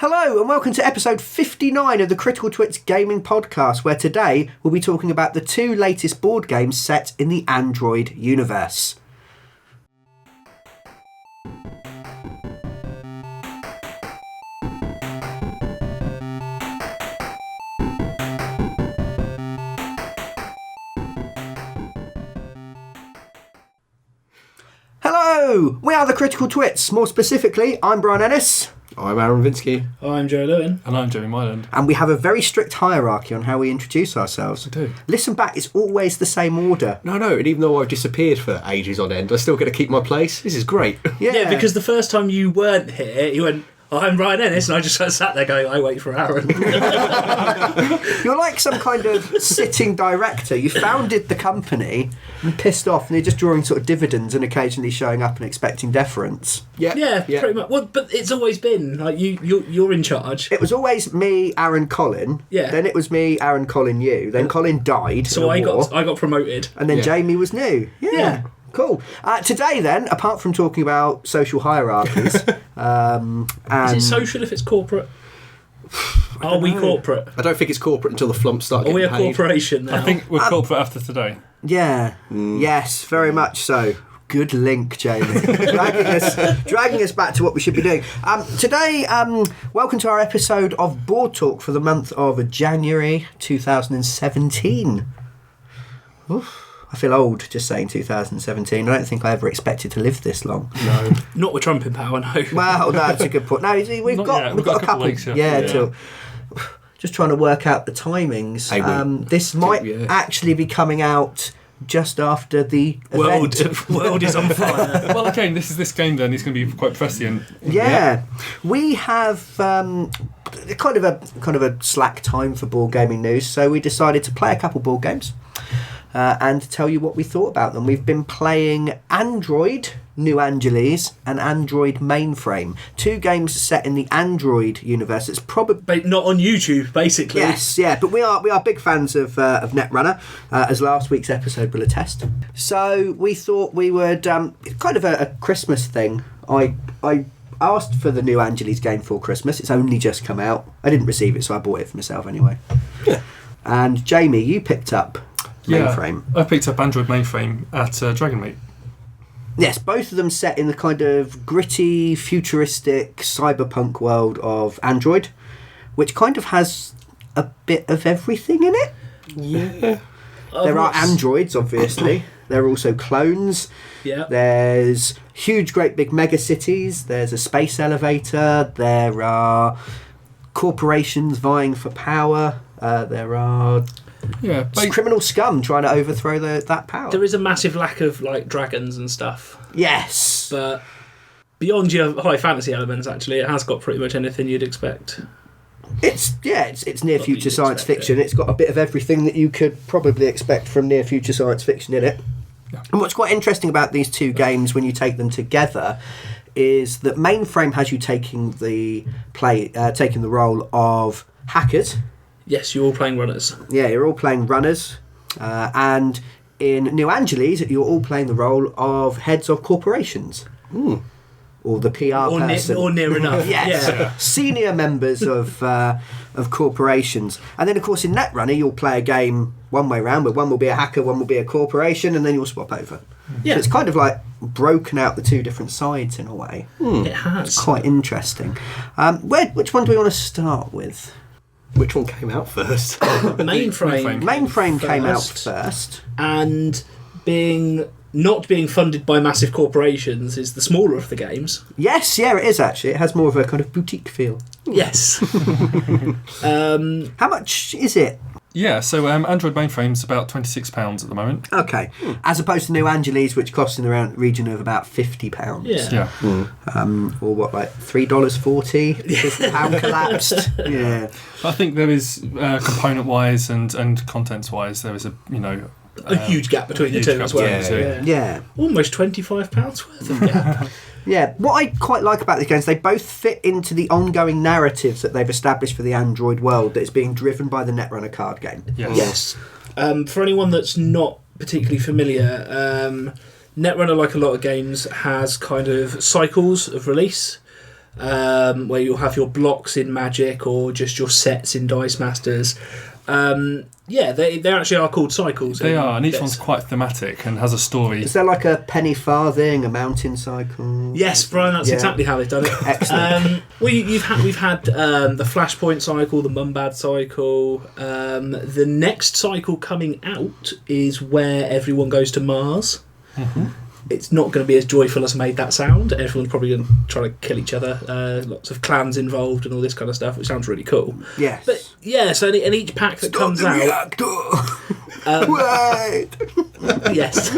Hello and welcome to episode 59 of the Critical Twits Gaming Podcast, where today we'll be talking about the two latest board games set in the Android universe. Hello, we are the Critical Twits. More specifically, I'm Brian Ennis. I'm Aaron Vinsky. I'm Joe Lewin. And I'm Jeremy Myland. And we have a very strict hierarchy on how we introduce ourselves. We do. Listen back, it's always the same order. No, and even though I've disappeared for ages on end, I still get to keep my place. This is great. Yeah, because the first time you weren't here, you went, I'm Brian Ennis, and I just sat there going, I wait for Aaron. You're like some kind of sitting director. You founded the company and pissed off, and you're just drawing sort of dividends and occasionally showing up and expecting deference. Yeah, pretty much. Well, but it's always been like you're in charge. It was always me, Aaron, Colin. Yeah. Then it was me, Aaron, Colin, you. Then Colin died. So I got promoted. And then Jamie was new. Yeah. Cool. Today, then, apart from talking about social hierarchies, Is it social if it's corporate? Are we corporate? I don't think it's corporate until the flumps start Are getting we a paid. corporation now? I think we're corporate after today. Yeah. Yes, very much so. Good link, Jamie. dragging us back to what we should be doing. Today, welcome to our episode of Board Talk for the month of January 2017. Oof. I feel old just saying 2017. I don't think I ever expected to live this long. No. Not with Trump in power, no. Well, no, that's a good point. No, we've got a couple weeks. Till, just trying to work out the timings. This might actually be coming out just after the event. World is on fire. Well, again, this game then is going to be quite prescient. Yeah. We have kind of a slack time for board gaming news, so we decided to play a couple board games. And tell you what we thought about them. We've been playing Android, New Angeles, and Android Mainframe. Two games set in the Android universe. It's probably not on YouTube, basically. Yes, yeah, but we are big fans of Netrunner, as last week's episode will attest. So we thought we would kind of a Christmas thing. I asked for the New Angeles game for Christmas. It's only just come out. I didn't receive it, so I bought it for myself anyway. Yeah. And Jamie, you picked up Mainframe. I picked up Android Mainframe at Dragonmeet. Yes, both of them set in the kind of gritty, futuristic, cyberpunk world of Android, which kind of has a bit of everything in it. Yeah. There are androids, obviously. There are also clones. Yeah. There's huge, great big mega cities. There's a space elevator. There are corporations vying for power. There are criminal scum trying to overthrow that power. There is a massive lack of like dragons and stuff. Yes. But beyond your high fantasy elements, actually, it has got pretty much anything you'd expect. It's near future science fiction. It's got a bit of everything that you could probably expect from near future science fiction in it. Yeah. And what's quite interesting about these two games when you take them together is that Mainframe has you taking the role of hackers. Yes, you're all playing runners. Yeah, you're all playing runners. And in New Angeles, you're all playing the role of heads of corporations. Ooh. Or the PR person. Or near enough. Yes. Yeah. Senior members of corporations. And then, of course, in Netrunner, you'll play a game one way round, where one will be a hacker, one will be a corporation, and then you'll swap over. Yeah. So it's kind of like broken out the two different sides in a way. It has. It's quite interesting. Which one do we want to start with? Which one came out first? Mainframe came out first. And not being funded by massive corporations is the smaller of the games. Yes, yeah, it is actually. It has more of a kind of boutique feel. Yes. How much is it? Yeah, so Android Mainframe's about £26 at the moment. Okay. As opposed to New Angeles, which costs in the region of about £50. Yeah. Or what, like $3.40 if the pound collapsed? Yeah. I think there is, component-wise and contents-wise, there is a huge gap between the two as well. Yeah. Almost £25 worth of gap. Yeah, what I quite like about these games, they both fit into the ongoing narratives that they've established for the Android world that is being driven by the Netrunner card game. Yes. For anyone that's not particularly familiar, Netrunner, like a lot of games, has kind of cycles of release. where you'll have your blocks in Magic or just your sets in Dice Masters. They actually are called cycles. They are, and each one's quite thematic and has a story. Is there like a penny farthing, a mountain cycle? Yes, Brian, that's exactly how they've done it. Excellent. We've had the Flashpoint cycle, the Mumbad cycle. The next cycle coming out is where everyone goes to Mars. Mm-hmm. It's not going to be as joyful as made that sound. Everyone's probably going to try to kill each other. Lots of clans involved and all this kind of stuff, which sounds really cool. Yes. But yeah, so in each pack that comes out... Wait! Yes.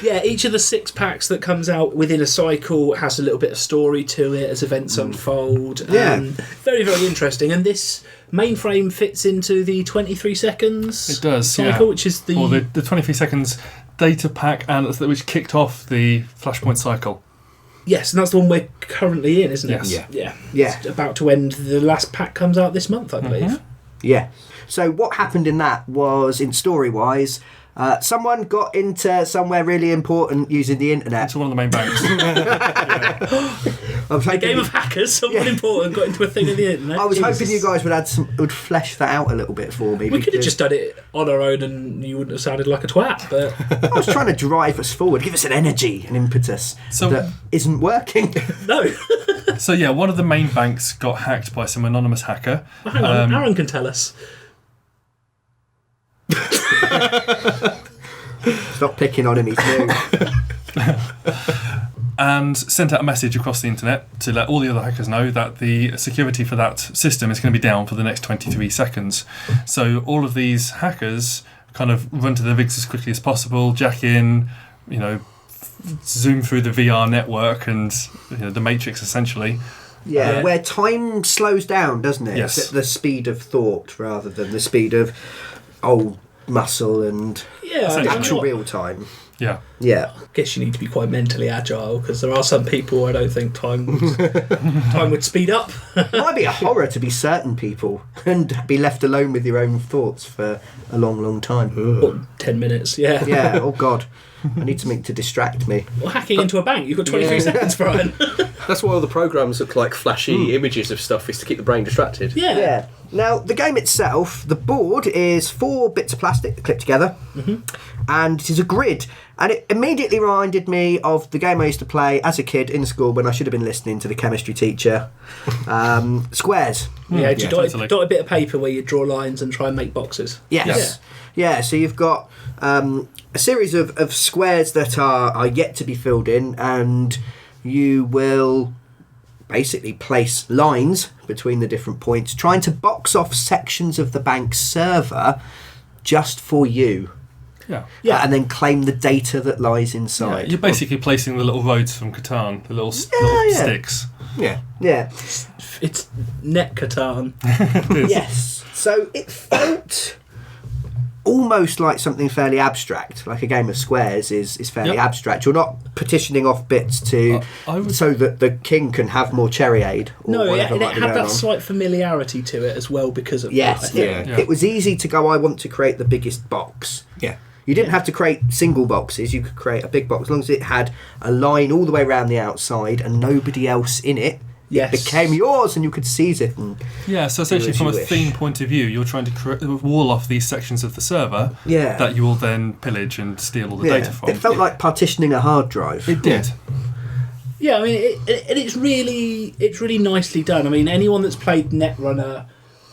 Yeah, each of the 6 packs that comes out within a cycle has a little bit of story to it as events unfold. Very, very interesting. And this Mainframe fits into the 23 seconds it does, cycle, which is the... Or the 23 seconds data pack, and which kicked off the Flashpoint cycle. Yes, and that's the one we're currently in, isn't it? Yes. Yeah. Yeah. It's about to end. The last pack comes out this month, I believe. Yeah. So what happened in that was, in story-wise, someone got into somewhere really important using the internet. Into one of the main banks. A game of hackers, someone important got into a thing in the internet. I was hoping you guys would flesh that out a little bit for me. We could have just done it on our own and you wouldn't have sounded like a twat, but... I was trying to drive us forward, give us an energy, an impetus that isn't working. No. So yeah, one of the main banks got hacked by some anonymous hacker. Well, hang on, Aaron can tell us. Stop picking on him, he's new. And sent out a message across the internet to let all the other hackers know that the security for that system is going to be down for the next 23 seconds. So all of these hackers kind of run to the rigs as quickly as possible, jack in, zoom through the VR network and the Matrix essentially. Yeah, where time slows down, doesn't it? Yes. It's at the speed of thought rather than the speed of old muscle and actual real time. Yeah. Yeah. I guess you need to be quite mentally agile because there are some people I don't think time would speed up. It might be a horror to be certain people and be left alone with your own thoughts for a long, long time. What, 10 minutes, yeah. Yeah, oh God. I need something to distract me. Well, hacking into a bank, you've got 23 seconds, Brian. That's why all the programs look like flashy images of stuff, is to keep the brain distracted. Yeah. Now, the game itself, the board is 4 bits of plastic clipped together, and it is a grid. And it immediately reminded me of the game I used to play as a kid in school when I should have been listening to the chemistry teacher. Squares. Yeah, totally. dot a bit of paper where you draw lines and try and make boxes. Yes. Yeah, so you've got a series of squares that are yet to be filled in, and you will basically place lines between the different points, trying to box off sections of the bank's server just for you. Yeah. And then claim the data that lies inside. Yeah, you're basically placing the little roads from Catan, the little sticks. Yeah. It's net Catan. Yes. So it felt almost like something fairly abstract, like a game of squares is fairly abstract. You're not petitioning off bits to so that the king can have more cherry aid. Or No, it might be had that on. slight familiarity to it as well because of Yes, that. I think. it was easy to go, I want to create the biggest box. Yeah. You didn't have to create single boxes, you could create a big box as long as it had a line all the way around the outside and nobody else in it. Yes. It became yours and you could seize it. And Yeah, so essentially as from you a wish. theme point of view, you're trying to wall off these sections of the server that you will then pillage and steal all the data from. It felt like partitioning a hard drive. It did. Yeah, I mean, it's really nicely done. I mean, anyone that's played Netrunner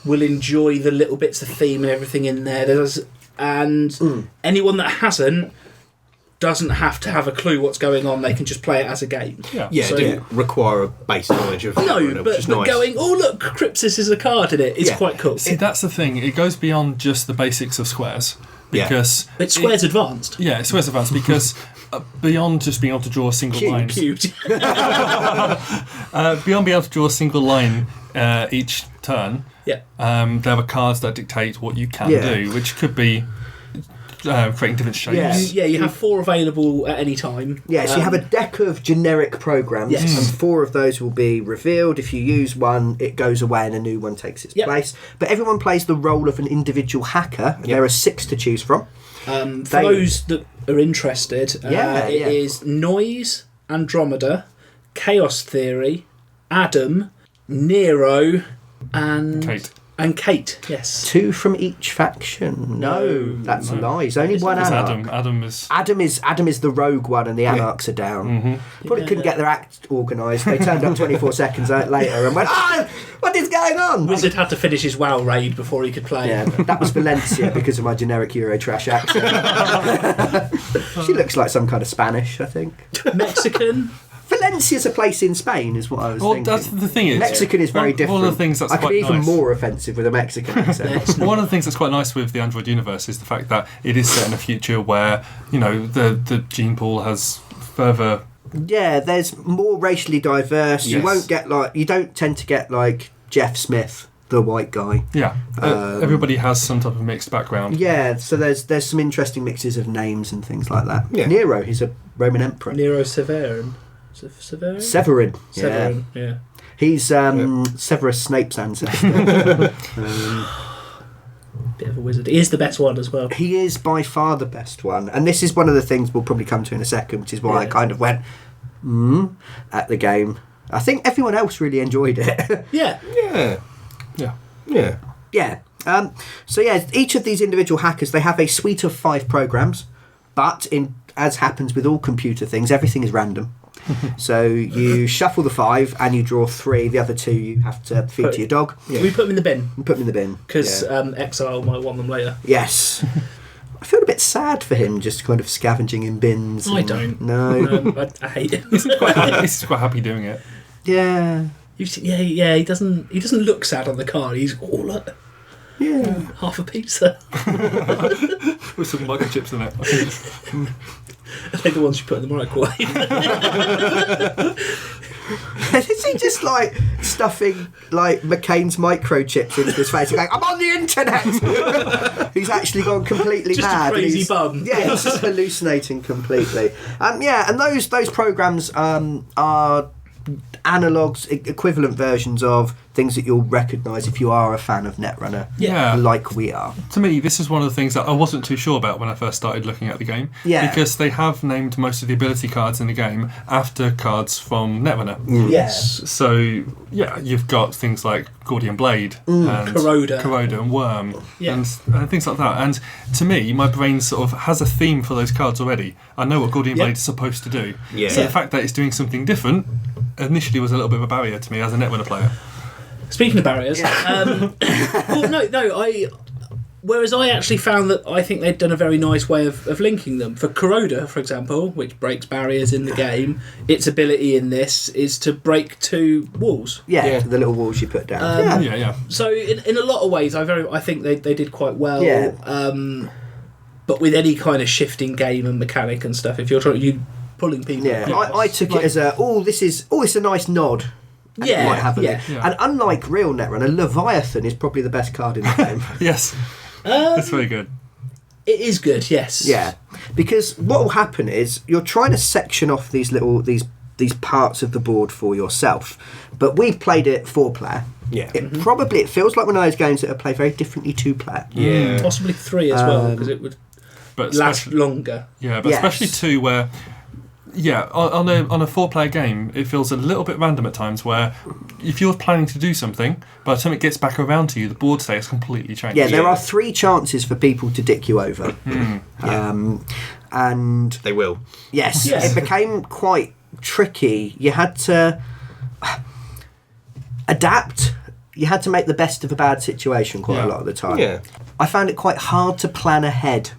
will enjoy the little bits of theme and everything in there. And anyone that hasn't doesn't have to have a clue what's going on. They can just play it as a game. Yeah, So- it didn't require a base knowledge of No, Netrunner, which but is nice. going, oh look, Crypsis is a card in it. It's quite cool. See, that's the thing. It goes beyond just the basics of squares. Because It's Squares Advanced. Yeah, it's Squares Advanced because beyond just being able to draw a single line... Cubed. beyond being able to draw a single line each turn, Yeah. there are cards that dictate what you can do, which could be creating different shapes. Yeah. You have 4 available at any time. Yeah, so you have a deck of generic programs, Yes. and 4 of those will be revealed. If you use one, it goes away and a new one takes its place. But everyone plays the role of an individual hacker, and there are 6 to choose from. For those that are interested, it is Noise, Andromeda, Chaos Theory, Adam, Nero, and Kate. And Kate, yes. 2 from each faction. No, that's lies. Only one It's Anarch. Adam is. Adam is the rogue one, and the Anarchs are down. Mm-hmm. Probably couldn't get their act organised. They turned up 24 seconds later and went, what is going on? Wizard had to finish his WoW raid before he could play. Yeah, that was Valencia because of my generic Euro trash accent. She looks like some kind of Spanish, I think. Mexican. Valencia's a place in Spain, is what I was thinking. That's the thing is Mexican is very different. One of the things that's I could quite be even nice. more offensive with a Mexican accent. One of the things that's quite nice with the Android universe is the fact that it is set in a future where the gene pool has further. Yeah, there's more racially diverse. Yes. You don't tend to get like Jeff Smith, the white guy. Yeah, everybody has some type of mixed background. Yeah, so there's some interesting mixes of names and things like that. Yeah. Nero, he's a Roman emperor. Nero Severin. Severin? Severin. Severin, yeah. He's Severus Snape's ancestor. Bit of a wizard. He is the best one as well. He is by far the best one, and this is one of the things we'll probably come to in a second, which is why I kind of went at the game. I think everyone else really enjoyed it. Yeah. Yeah. So each of these individual hackers, they have a suite of 5 programs, but as happens with all computer things, everything is random. So you shuffle the 5 and you draw 3. The other 2 you have to feed to your dog. Yeah. We put them in the bin. And put them in the bin. Because Exile might want them later. Yes. I feel a bit sad for him just kind of scavenging in bins. I don't. No. I hate it. He's quite happy doing it. Yeah. Yeah. He doesn't look sad on the card. He's all like half a pizza. With some microchips in it. They're the ones you put in the microwave. Is he just like stuffing like McCain's microchips into his face and going, I'm on the internet? He's actually gone completely Just mad. a crazy He's, bum. Yeah, he's just hallucinating completely. And those programs are analogues, equivalent versions of things that you'll recognise if you are a fan of Netrunner, like we are. To me, this is one of the things that I wasn't too sure about when I first started looking at the game. Yeah. Because they have named most of the ability cards in the game after cards from Netrunner. Yes. So, you've got things like Gordian Blade and Corroder and Worm and things like that. And to me, my brain sort of has a theme for those cards already. I know what Gordian Blade is supposed to do. Yeah. So the fact that it's doing something different initially was a little bit of a barrier to me as a Netrunner player. Speaking of barriers, whereas I actually found that I think they'd done a very nice way of linking them. For Corroder, for example, which breaks barriers in the game, its ability in this is to break 2 walls. Yeah, the little walls you put down. So in a lot of ways, I think they did quite well. Yeah. But with any kind of shifting game and mechanic and stuff, if you're pulling people, I took it as it's a nice nod. And it might have And unlike real Netrunner, Leviathan is probably the best card in the game. Yes. That's very good. It is good, yes. Yeah, because what will happen is you're trying to section off these parts of the board for yourself, but we've played it 4-player. Yeah. It feels like one of those games that are played very differently 2-player. Yeah. Possibly 3 as well, because it would last longer. Yeah, but especially 2 where... Yeah, on a 4-player game, it feels a little bit random at times where if you're planning to do something, by the time it gets back around to you, the board state has completely changed. Yeah, there are 3 chances for people to dick you over. And... They will. Yes, it became quite tricky. You had to adapt. You had to make the best of a bad situation quite a lot of the time. Yeah. I found it quite hard to plan ahead.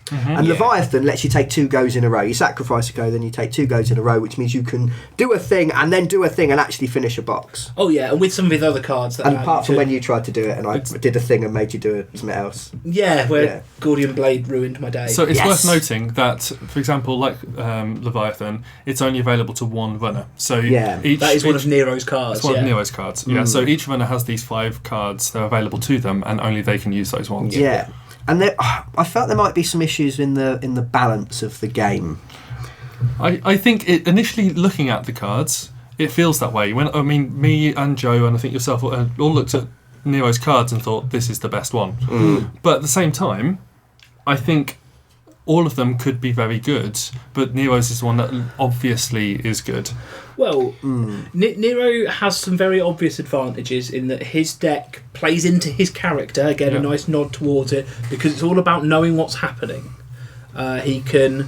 And Leviathan lets you take 2 goes in a row. You sacrifice a go, then you take 2 goes in a row, which means you can do a thing and then do a thing and actually finish a box. Oh yeah, and with some of the other cards. And apart from when you tried to do it and I did a thing and made you do something else. Yeah, where Gordian Blade ruined my day. So it's worth noting that, for example, like Leviathan, it's only available to 1 runner. So that is one of Nero's cards. It's one of Nero's cards. Yeah, so each runner has these 5 cards that are available to them, and only they can use those ones. Yeah. And I felt there might be some issues in the balance of the game. I think initially looking at the cards, it feels that way. Me and Joe, and I think yourself, all looked at Nero's cards and thought this is the best one. But at the same time, I think all of them could be very good, but Nero's is the one that obviously is good. Well, Nero has some very obvious advantages in that his deck plays into his character. Again, a nice nod towards it, because it's all about knowing what's happening. He can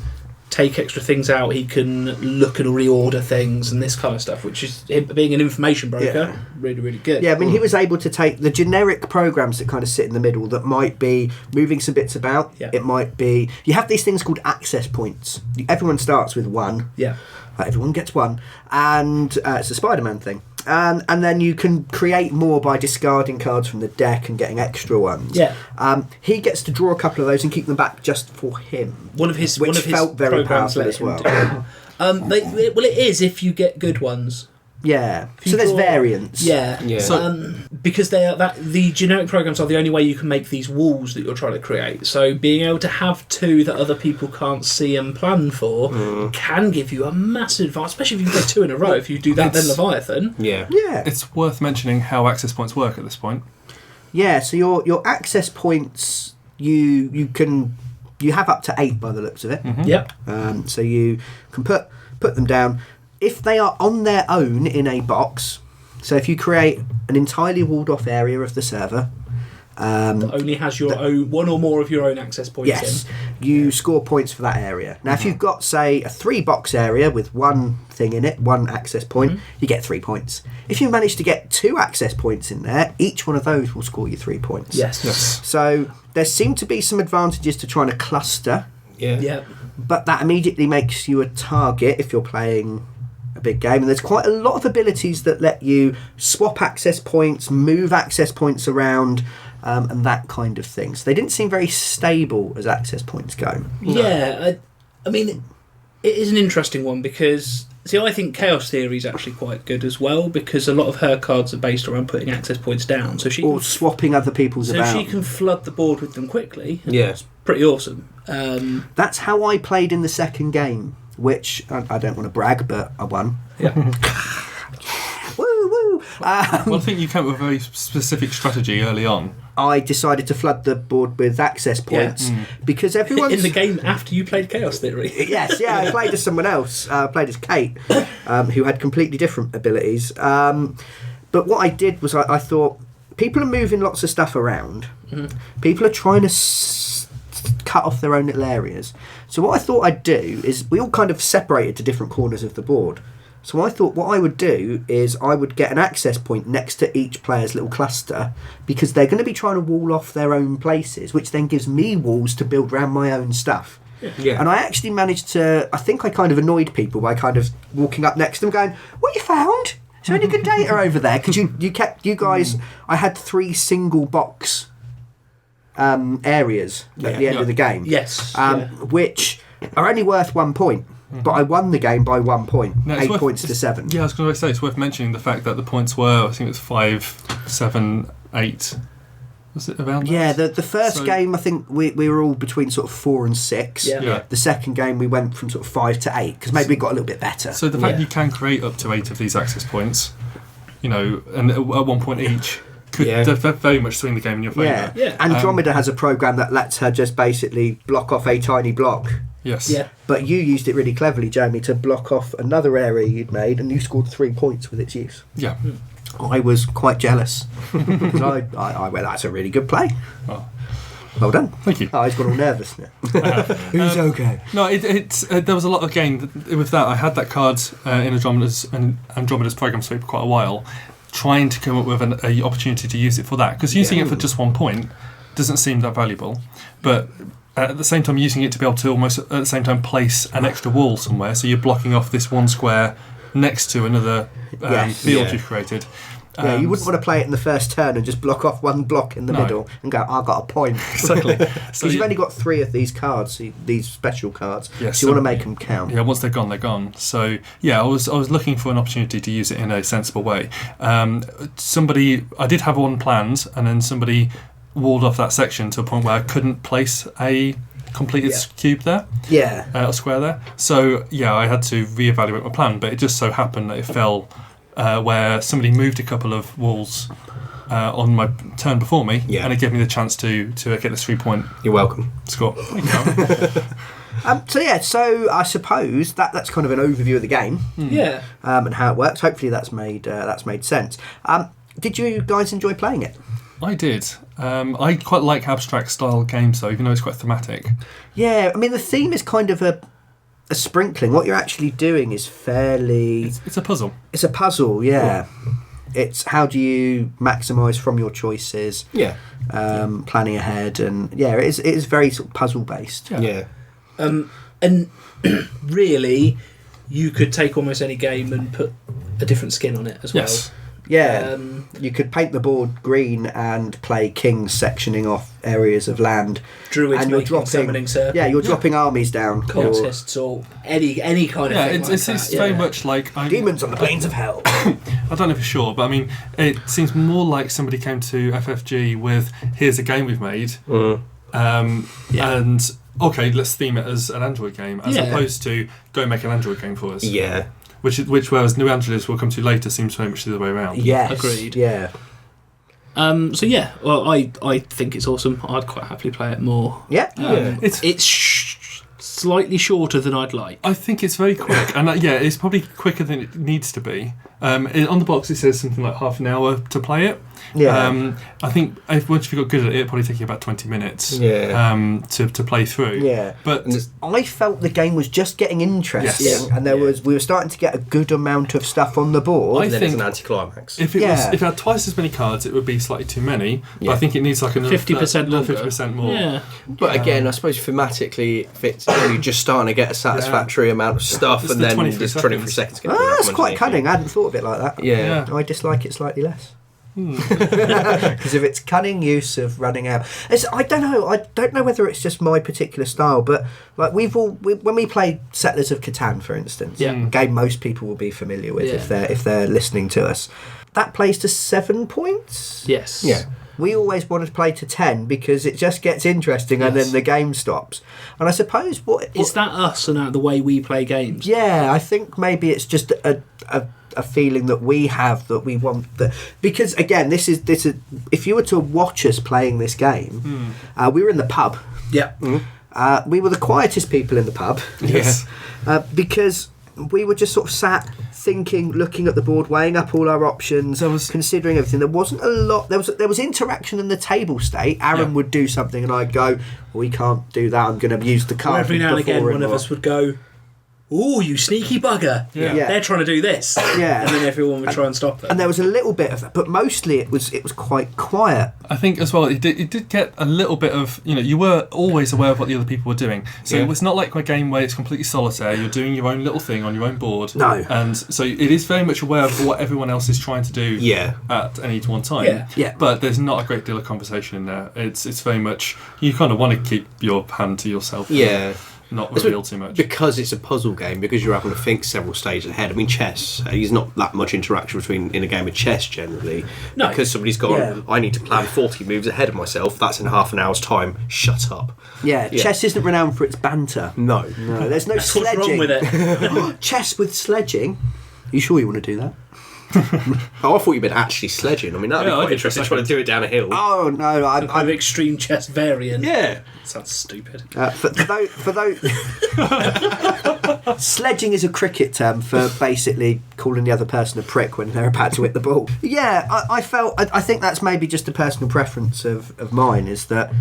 take extra things out, he can look and reorder things and this kind of stuff, which is, being an information broker, really, really good. Yeah, I mean, he was able to take the generic programs that kind of sit in the middle that might be moving some bits about. Yeah. It might be... You have these things called access points. Everyone starts with one. Yeah. Everyone gets one. And it's a Spider-Man thing. And then you can create more by discarding cards from the deck and getting extra ones. Yeah. He gets to draw a couple of those and keep them back just for him. Which felt very powerful as well. Well, it is if you get good ones. Yeah. So there's variants. Yeah. Yeah. Because the generic programs are the only way you can make these walls that you're trying to create. So being able to have two that other people can't see and plan for can give you a massive advantage, especially if you get two in a row. If you do that, then Leviathan. Yeah. Yeah. It's worth mentioning how access points work at this point. Yeah, so your access points, you have up to 8 by the looks of it. Yep. So you can put them down. If they are on their own in a box, so if you create an entirely walled off area of the server, that only has your own one or more of your own access points yes, you score points for that area. Now, if you've got, say, a 3-box area with one thing in it, one access point, you get 3 points. If you manage to get 2 access points in there, each one of those will score you 3 points. Yes. So there seem to be some advantages to trying to cluster, Yeah. but that immediately makes you a target if you're playing a big game. And there's quite a lot of abilities that let you swap access points, move access points around, and that kind of thing. So they didn't seem very stable as access points go. Yeah, I mean, it is an interesting one because, see, I think Chaos Theory is actually quite good as well, because a lot of her cards are based around putting access points down. So Or swapping other people's about. she can flood the board with them quickly. Yeah. It's pretty awesome. That's how I played in the second game, which I don't want to brag, but I won. Yeah. Woo woo! Well, I think you came up with a very specific strategy early on. I decided to flood the board with access points because everyone's... In the game after you played Chaos Theory. Yes, yeah, I played as someone else. I played as Kate, who had completely different abilities. But what I did was I thought, people are moving lots of stuff around. People are trying to cut off their own little areas. So what I thought I'd do is, we all kind of separated to different corners of the board. So I thought what I would do is I would get an access point next to each player's little cluster, because they're going to be trying to wall off their own places, which then gives me walls to build around my own stuff. Yeah. And I actually managed to, I think I kind of annoyed people by kind of walking up next to them going, "What you found? Is there any good data over there?" Because you guys, I had 3 single box areas at the end of the game. Yes. Which are only worth 1 point. But I won the game by 1 point, No, 8 points to 7. Yeah, I was going to say, it's worth mentioning the fact that the points were, I think it was 5, 7, 8. Was it around that? Yeah, the first game, I think we were all between sort of 4 and 6. Yeah. The second game, we went from sort of 5 to 8, because maybe we got a little bit better. So the fact you can create up to 8 of these access points, and at 1 point each, could very much swing the game in your favour. Yeah. Andromeda has a program that lets her just basically block off a tiny block. Yes. Yeah. But you used it really cleverly, Jamie, to block off another area you'd made, and you scored 3 points with its use. Yeah. I was quite jealous. Because I went, that's a really good play. Oh. Well done. Thank you. Oh, he's got all nervous now. Who's okay? No, there was a lot, again, with that. I had that card in Andromeda's program sweep for quite a while, trying to come up with an opportunity to use it for that. Because using it for just 1 point doesn't seem that valuable. But at the same time, using it to be able to almost at the same time place an extra wall somewhere, so you're blocking off this one square next to another field you've created. Yeah, you wouldn't want to play it in the first turn and just block off one block in the middle and go, I've got a point. Exactly. Because you've only got 3 of these cards, these special cards, Yes, so you want to make them count. Yeah, once they're gone, they're gone. So, yeah, I was looking for an opportunity to use it in a sensible way. I did have one planned, and then somebody walled off that section to a point where I couldn't place a completed cube there. Yeah. A square there. So, yeah, I had to reevaluate my plan, but it just so happened that it fell where somebody moved a couple of walls on my turn before me, and it gave me the chance to get this 3 point You're welcome. score. So I suppose that's kind of an overview of the game. Yeah. And how it works. Hopefully that's made sense. Did you guys enjoy playing it? I did. I quite like abstract style games though, even though it's quite thematic. Yeah, I mean the theme is kind of a sprinkling. What you're actually doing is fairly... It's a puzzle. It's a puzzle, yeah. It's how do you maximise from your choices. Yeah. Planning ahead, and it is very sort of puzzle based. Yeah. And really, you could take almost any game and put a different skin on it as well. Yes. Yeah, you could paint the board green and play kings sectioning off areas of land. Druids and you're making summoning circles. Yeah, you're dropping armies down. Cultists or any kind of thing. It's very much like demons on the plains of hell. I don't know for sure, but I mean, it seems more like somebody came to FFG with, "Here's a game we've made," and okay, let's theme it as an Android game, as opposed to go make an Android game for us. Yeah. Which whereas New Angeles we'll come to later seems very much the other way around. Yes, agreed. Yeah. Well, I think it's awesome. I'd quite happily play it more. Yeah. It's slightly shorter than I'd like. I think it's very quick, and it's probably quicker than it needs to be. On the box it says something like half an hour to play it. Yeah. I think once you got good at it, it'll probably take you about 20 minutes. Yeah. To play through. Yeah. But I felt the game was just getting interesting, Yes. and we were starting to get a good amount of stuff on the board. And then it's an anticlimax. if it had twice as many cards, it would be slightly too many. But I think it needs like another 50% longer. 50% more. Yeah. But again, I suppose thematically, if it's only just starting to get a satisfactory amount of stuff, It's and the then 23 there's 23 seconds. That's quite cunning. I hadn't thought of it like that. Yeah. I dislike it slightly less. Because of its cunning use of running out. I don't know whether it's just my particular style, but like when we played Settlers of Catan, for instance, a game most people will be familiar with if they're listening to us. That plays to 7 points. Yes. Yeah. We always want to play to 10 because it just gets interesting and then the game stops. And I suppose Is that us and the way we play games? Yeah, I think maybe it's just a feeling that we have that we want that, because again this is if you were to watch us playing this game, we were in the pub. Yeah. We were the quietest people in the pub. Yes. Because we were just sort of sat thinking, looking at the board, weighing up all our options, considering everything. There wasn't a lot. There was interaction in the table state. Aaron would do something and I'd go, we can't do that, I'm going to use the card. Or every now and again one of us would go, "Ooh, you sneaky bugger. Yeah. They're trying to do this." Yeah. And then everyone would try and stop them. And there was a little bit of that, but mostly it was quite quiet. I think as well, it did get a little bit of, you were always aware of what the other people were doing. So it was not like a game where it's completely solitaire. You're doing your own little thing on your own board. No. And so it is very much aware of what everyone else is trying to do at any one time. Yeah. Yeah. But there's not a great deal of conversation in there. It's very much, you kind of want to keep your hand to yourself. Yeah. Not reveal too much. Because it's a puzzle game, because you're having to think several stages ahead. I mean, chess, there's not that much interaction in a game of chess generally. No. Because somebody's gone, I need to plan 40 moves ahead of myself, that's in half an hour's time, shut up. Yeah, chess isn't renowned for its banter. No. There's no What's sledging. wrong with it? Chess with sledging? You sure you want to do that? Oh, I thought you meant actually sledging. I mean, that'd be I quite did interesting, for a trying to do it down a hill. Oh, no, Kind of extreme chess variant. Yeah. Sounds stupid. for those sledging is a cricket term for basically calling the other person a prick when they're about to hit the ball. Yeah, I think that's maybe just a personal preference of mine, is that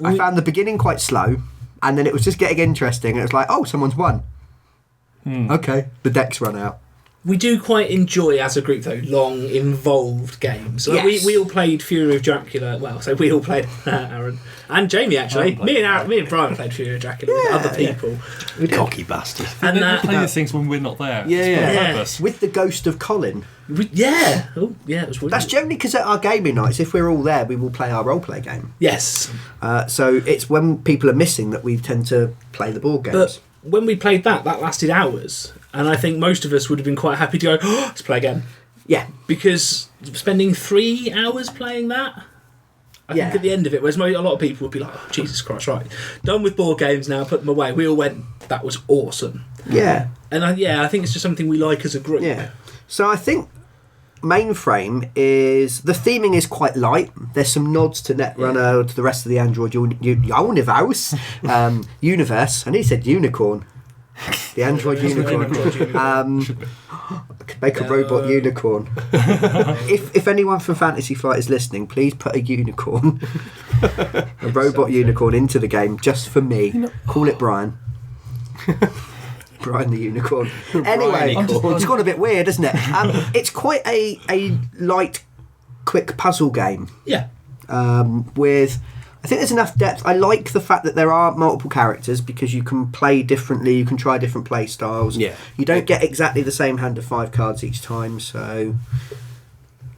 I found the beginning quite slow, and then it was just getting interesting, and it was like, oh, someone's won. Okay, the deck's run out. We do quite enjoy, as a group, though, long, involved games. Like Yes. we all played Fury of Dracula. Well, so we all played Aaron and Jamie, actually. Me and Brian played Fury of Dracula with other people. Cocky bastard. And we that, play these things when we're not there. Yeah, It's for a yeah. purpose. With the ghost of Colin. yeah. Oh, yeah, it was weird. That's generally because at our gaming nights, if we're all there, we will play our roleplay game. Yes. So it's when people are missing that we tend to play the board games. But when we played that lasted hours. And I think most of us would have been quite happy to go, oh, let's play again. Yeah. Because spending 3 hours playing that, I think at the end of it, whereas a lot of people would be like, oh, Jesus Christ, right, done with board games now, put them away. We all went, that was awesome. Yeah. And I think it's just something we like as a group. Yeah. So I think Mainframe the theming is quite light. there's some nods to Netrunner, to the rest of the Android universe. Universe. I nearly said unicorn. The Android unicorn. I could make a robot unicorn. If anyone from Fantasy Flight is listening, please put a unicorn, a robot unicorn, into the game just for me. Call it Brian. Brian the unicorn. Anyway, it's gone a bit weird, isn't it? It's quite a light, quick puzzle game. Yeah. With, I think there's enough depth. I like the fact that there are multiple characters because you can play differently, you can try different play styles. Yeah. You don't get exactly the same hand of 5 cards each time, so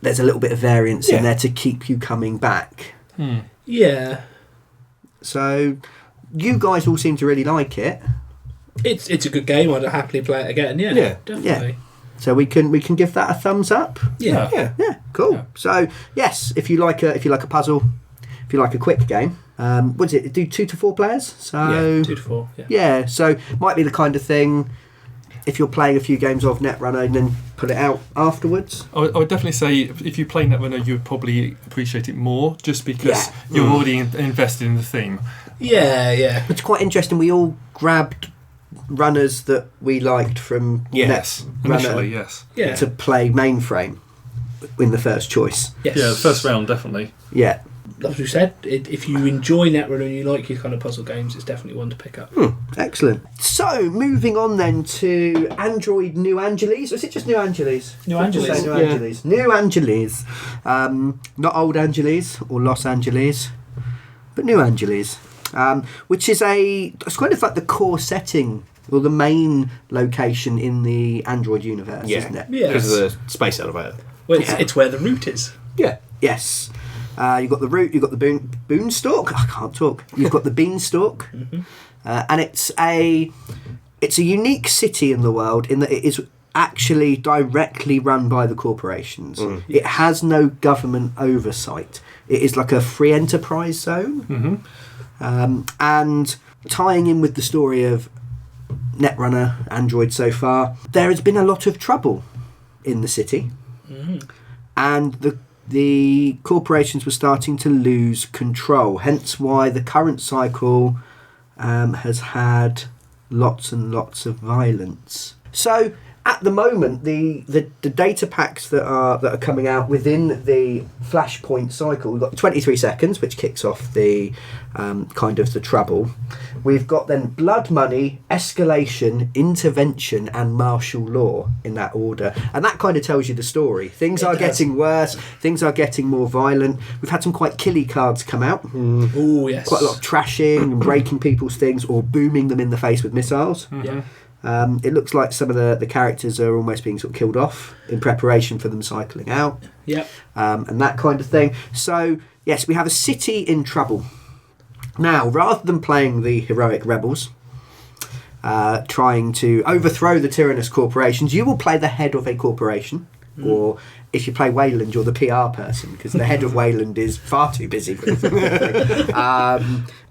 there's a little bit of variance in there to keep you coming back. Yeah. So you guys all seem to really like it. It's a good game. I'd happily play it again. Yeah, definitely. Yeah. So we can give that a thumbs up. Yeah. Yeah, cool. Yeah. So yes, if you like a puzzle, if you like a quick game, what is it? Do 2 to 4 players? So 2 to 4. Yeah. Yeah, so might be the kind of thing. If you're playing a few games of Netrunner and then put it out afterwards. I would definitely say if you play Netrunner, you would probably appreciate it more, just because you're already invested in the theme. Yeah. It's quite interesting. We all grabbed runners that we liked from Initially, Yeah. to play Mainframe in the first choice. Yes. Yeah, the first round, definitely. Yeah. As we said, if you enjoy Netrunner and you like your kind of puzzle games, it's definitely one to pick up. Excellent. So, moving on then to Android New Angeles. Or is it just New Angeles? New Angeles. Say New Angeles. New Angeles. Not Old Angeles or Los Angeles, but New Angeles. Which is it's kind of like the core setting or the main location in the Android universe, isn't it? Yeah. Because of the space elevator. Well, it's where the route is. Yeah. Yes. You've got the root, you've got the boonstalk. I can't talk. You've got the beanstalk, and it's a unique city in the world in that it is actually directly run by the corporations. It has no government oversight. It is like a free enterprise zone, and tying in with the story of Netrunner Android so far, there has been a lot of trouble in the city, and the corporations were starting to lose control, hence why the current cycle has had lots and lots of violence. So at the moment, the data packs that are coming out within the Flashpoint cycle, we've got 23 seconds, which kicks off the kind of the trouble. We've got then blood money, escalation, intervention, and martial law in that order, and that kind of tells you the story. Things are getting worse. Things are getting more violent. We've had some quite killy cards come out. Oh yes. Quite a lot of trashing and breaking people's things or booming them in the face with missiles. Yeah. It looks like some of the characters are almost being sort of killed off in preparation for them cycling out. Yep. And that kind of thing. So, yes, we have a city in trouble. Now, rather than playing the heroic rebels, trying to overthrow the tyrannous corporations, you will play the head of a corporation. Or if you play Wayland, you're the PR person, because the head of Wayland is far too busy for this.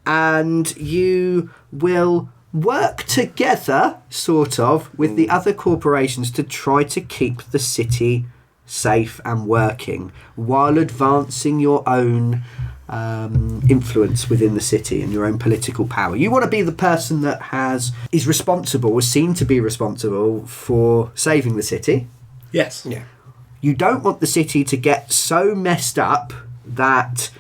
And you will work together, sort of, with the other corporations to try to keep the city safe and working while advancing your own influence within the city and your own political power. You want to be the person that is responsible, is seen to be responsible for saving the city. Yes. Yeah. You don't want the city to get so messed up that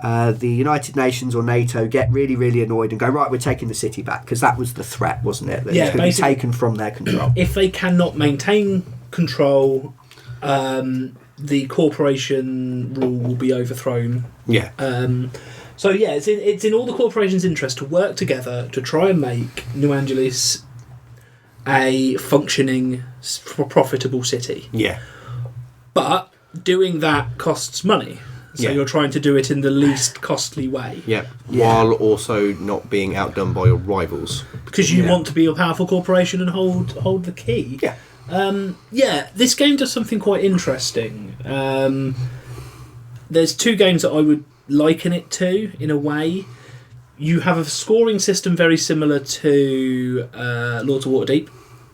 the United Nations or NATO get really, really annoyed and go, right, we're taking the city back, because that was the threat, wasn't it? That it's going to be taken from their control. If they cannot maintain control, the corporation rule will be overthrown. Yeah. So yeah, it's in all the corporations' interest to work together to try and make New Angeles a functioning, profitable city. Yeah. But doing that costs money. So you're trying to do it in the least costly way. Yeah. While also not being outdone by your rivals. Because you want to be a powerful corporation and hold the key. Yeah. This game does something quite interesting. There's 2 games that I would liken it to, in a way. You have a scoring system very similar to Lords of Waterdeep,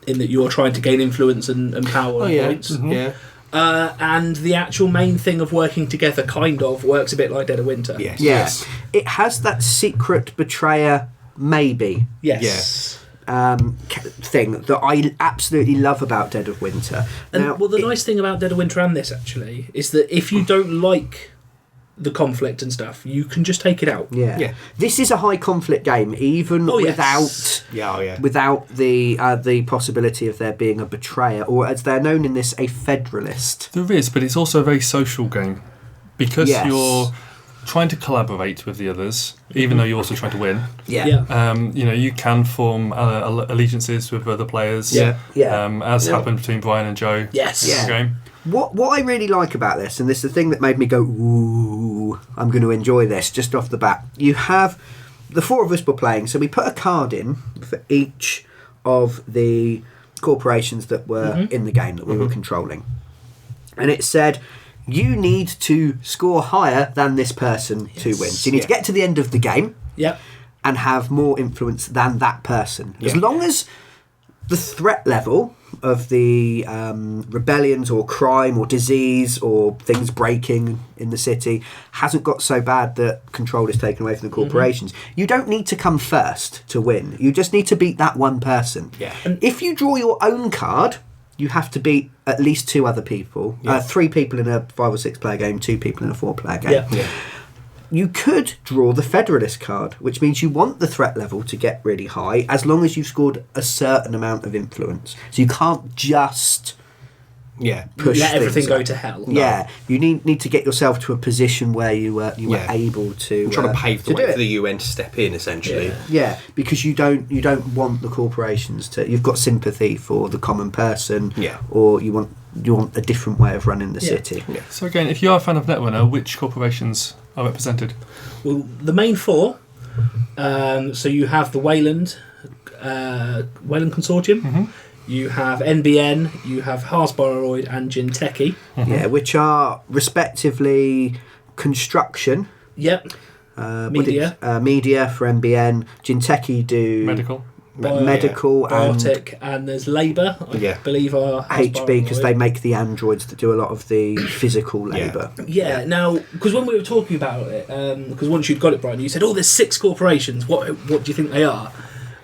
in that you are trying to gain influence and power and points. Yeah. And the actual main thing of working together kind of works a bit like Dead of Winter. Yes. Yes. It has that secret betrayer, maybe. Yes. Thing that I absolutely love about Dead of Winter. And Now, the nice thing about Dead of Winter and this actually is that if you don't like the conflict and stuff, you can just take it out. Yeah. This is a high conflict game, even without the possibility of there being a betrayer, or as they're known in this, a federalist. There is, but it's also a very social game because Yes. you're trying to collaborate with the others, even though you're also trying to win. Yeah. You can form allegiances with other players. Yeah. As happened between Brian and Joe. Yes. in the game. What I really like about this, and this is the thing that made me go, ooh, I'm going to enjoy this just off the bat. You have the four of us were playing, so we put a card in for each of the corporations that were in the game that we were controlling. And it said, you need to score higher than this person to win. So you need to get to the end of the game and have more influence than that person. As long as the threat level of the rebellions or crime or disease or things breaking in the city hasn't got so bad that control is taken away from the corporations, you don't need to come first to win. You just need to beat that one person. And if you draw your own card, you have to beat at least two other people. 3 people in a 5 or 6 player game, 2 people in a 4 player game. You could draw the Federalist card, which means you want the threat level to get really high as long as you've scored a certain amount of influence. So you can't just push let everything things go up. to hell. Yeah, you need to get yourself to a position where you were able to. I'm trying to pave the to way do for it. the UN to step in, essentially. Yeah, because you don't want the corporations to. You've got sympathy for the common person, or you want a different way of running the city. So again, if you are a fan of Netrunner, which corporations are represented? Well, the main 4. So you have the Wayland Consortium. You have NBN. You have Hasboroid and Jinteki. Yeah, which are respectively construction. Yep. Media. Media for NBN. Jinteki do medical Biotic, and there's Labour, I believe, are HB, because they make the androids that do a lot of the physical labour. Now, because when we were talking about it, because once you'd got it, Brian, you said, there's 6 corporations, what do you think they are?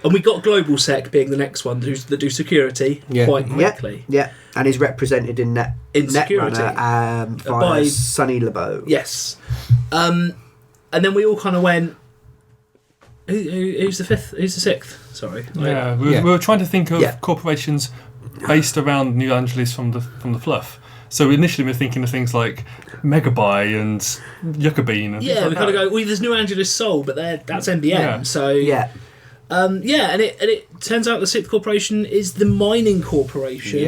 And we got Global Sec being the next one that do security quite quickly. And is represented in security Netrunner by Sonny LeBeau. Yes. And then we all kind of went, who's the 5th? Who's the 6th? Sorry. We were trying to think of corporations based around New Angeles from the fluff. So initially we were thinking of things like Megabuy and Yucca Bean. And we kind of go, there's New Angeles Soul, but that's NBN. So and it turns out the 6th corporation is the mining corporation,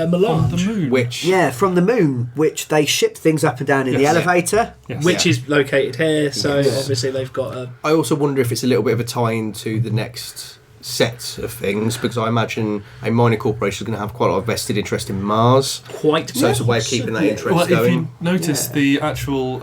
Melange. From the moon. From the moon, which they ship things up and down in the elevator. Which is located here, so obviously they've got a... I also wonder if it's a little bit of a tie-in to the next set of things, because I imagine a mining corporation is going to have quite a lot of vested interest in Mars. So it's a way of keeping that interest going. going. If you notice, the actual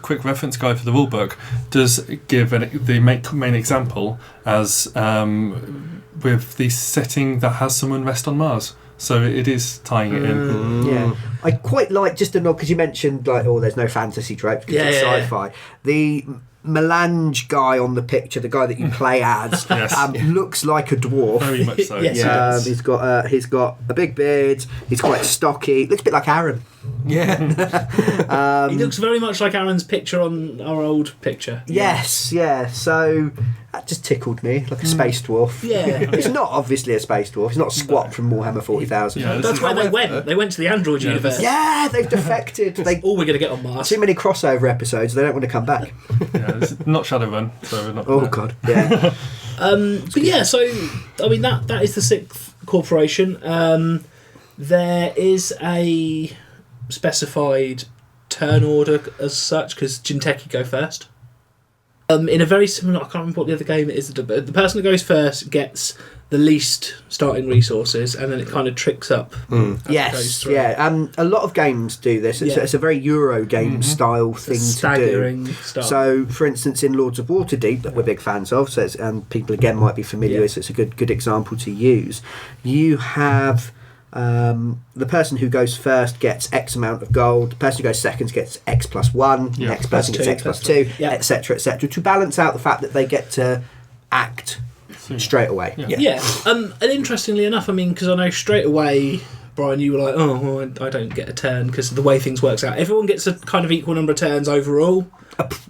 quick reference guide for the rulebook does give the main example as with the setting that has some unrest on Mars. So it is tying it in. I quite like, just a nod, because you mentioned there's no fantasy tropes because it's sci-fi. The melange guy on the picture, the guy that you play as, looks like a dwarf. Very much so. He's got a big beard. He's quite stocky. Looks a bit like Aaron. He looks very much like Aaron's picture on our old picture. Yes, so that just tickled me, like a space dwarf. He's not obviously a space dwarf. He's not Squat from Warhammer 40,000. That's where they went. They went to the Android universe. Yeah, they've defected. That's all we're going to get on Mars. Too many crossover episodes. They don't want to come back. It's not Shadowrun, so we're not. God, yeah. So I mean that is the 6th corporation. There is a specified turn order as such, because Jinteki go first. In a very similar, I can't remember what the other game it is. The person that goes first gets the least starting resources, and then it kind of tricks up. Yes, a lot of games do this. It's a very Euro game style thing staggering to do. Style. So, for instance, in Lords of Waterdeep, that we're big fans of, and people again might be familiar with, so it's a good example to use. You have The person who goes first gets X amount of gold. The person who goes second gets X plus 1. Yeah. Next person Plus gets two, X plus plus 2, yeah. etc., to balance out the fact that they get to act straight away. Yeah. And interestingly enough, I mean, because I know straight away, Brian, you were like, oh, well, I don't get a turn because of the way things works out. Everyone gets a kind of equal number of turns overall.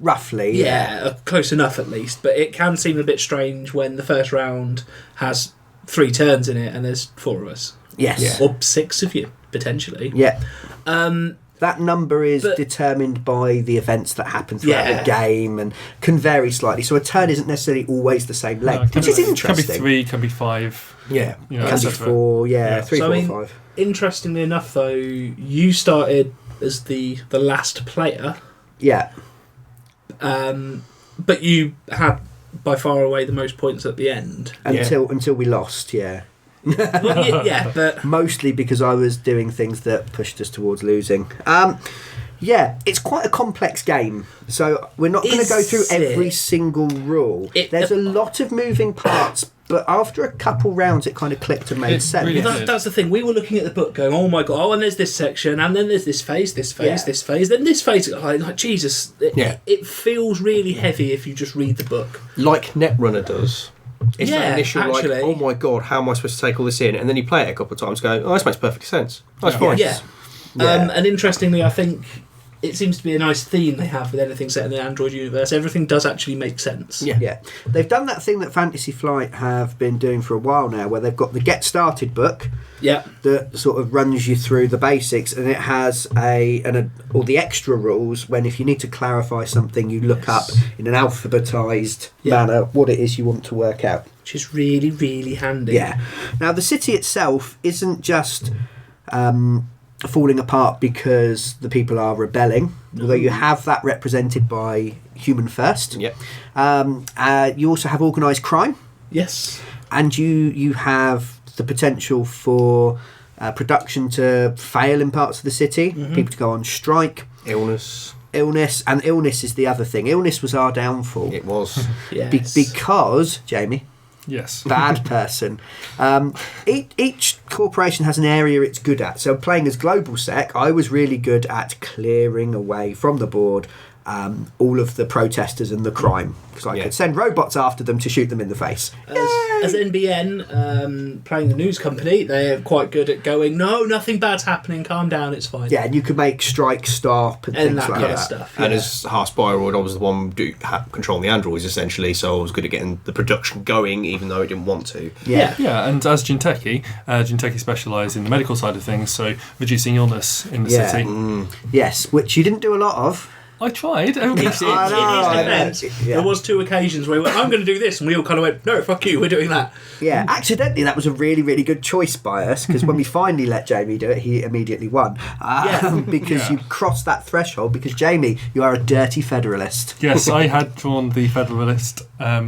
Roughly. Yeah, close enough at least. But it can seem a bit strange when the first round has 3 turns in it and there's 4 of us. Yes. Or 6 of you, potentially. Yeah. That number is determined by the events that happen throughout the game and can vary slightly. So a turn isn't necessarily always the same length, which is interesting. Can be 3, can be 5. Yeah. You know, Can be 4, 3, So, 4, 5. Interestingly enough, though, you started as the last player. Yeah. But you had by far away the most points at the end. Until we lost, yeah. Well, yeah, but Mostly because I was doing things that pushed us towards losing. Yeah, it's quite a complex game, so we're not going to go through every single rule. There's a lot of moving parts, but after a couple rounds it kind of clicked and made sense. really well, that's the thing. We were looking at the book going, oh my god, oh, and there's this section, and then there's this phase, this phase, this phase, then this phase. Like Jesus, it feels really heavy if you just read the book. Like Netrunner does. It's that initial actually. like, oh my god, how am I supposed to take all this in? And then you play it a couple of times and go, oh, this makes perfect sense. That's fine. Yeah. And interestingly, I think it seems to be a nice theme they have with anything set in the Android universe. Everything does actually make sense. Yeah. They've done that thing that Fantasy Flight have been doing for a while now, where they've got the Get Started book that sort of runs you through the basics, and it has all the extra rules when if you need to clarify something, you look up in an alphabetised manner what it is you want to work out. Which is really, really handy. Yeah. Now, the city itself isn't just falling apart because the people are rebelling, although you have that represented by Human First. Yep. You also have organised crime. Yes. And you have the potential for production to fail in parts of the city, people to go on strike. Illness, and illness is the other thing. Illness was our downfall. it was. Yes. Because, Jamie, Yes. bad person. Each corporation has an area it's good at. So playing as Global Sec, I was really good at clearing away from the board all of the protesters and the crime, because I could send robots after them to shoot them in the face. As NBN, playing the news company, they're quite good at going, no, nothing bad's happening, calm down, it's fine. Yeah, and you could make strikes stop and things that like kind that. of stuff. And as Half Spyroid, I was the one controlling the androids essentially, so I was good at getting the production going, even though I didn't want to. Yeah. Yeah, and as Genteki specialise in the medical side of things, so reducing illness in the city. Yes, which you didn't do a lot of. I tried. Everybody In did. his defence, there was 2 occasions where we went, I'm going to do this, and we all kind of went, no, fuck you, we're doing that. Yeah, accidentally, that was a really, really good choice by us, because when we finally let Jamie do it, he immediately won. Because you crossed that threshold, because Jamie, you are a dirty Federalist. Yes, I had drawn the Federalist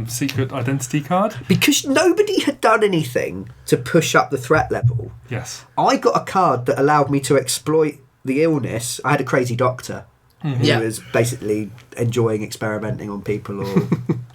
secret identity card. Because nobody had done anything to push up the threat level. Yes. I got a card that allowed me to exploit the illness. I had a crazy doctor who was basically enjoying experimenting on people or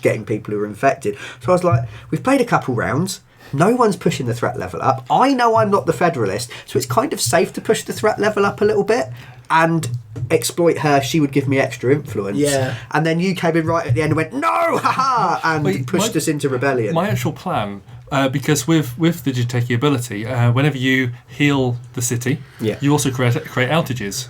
getting people who were infected. So I was like, we've played a couple rounds. No one's pushing the threat level up. I know I'm not the Federalist, so it's kind of safe to push the threat level up a little bit and exploit her. She would give me extra influence. Yeah. And then you came in right at the end and went, no, haha, and pushed us into rebellion. My actual plan, because with the Genteki ability, whenever you heal the city, you also create outages.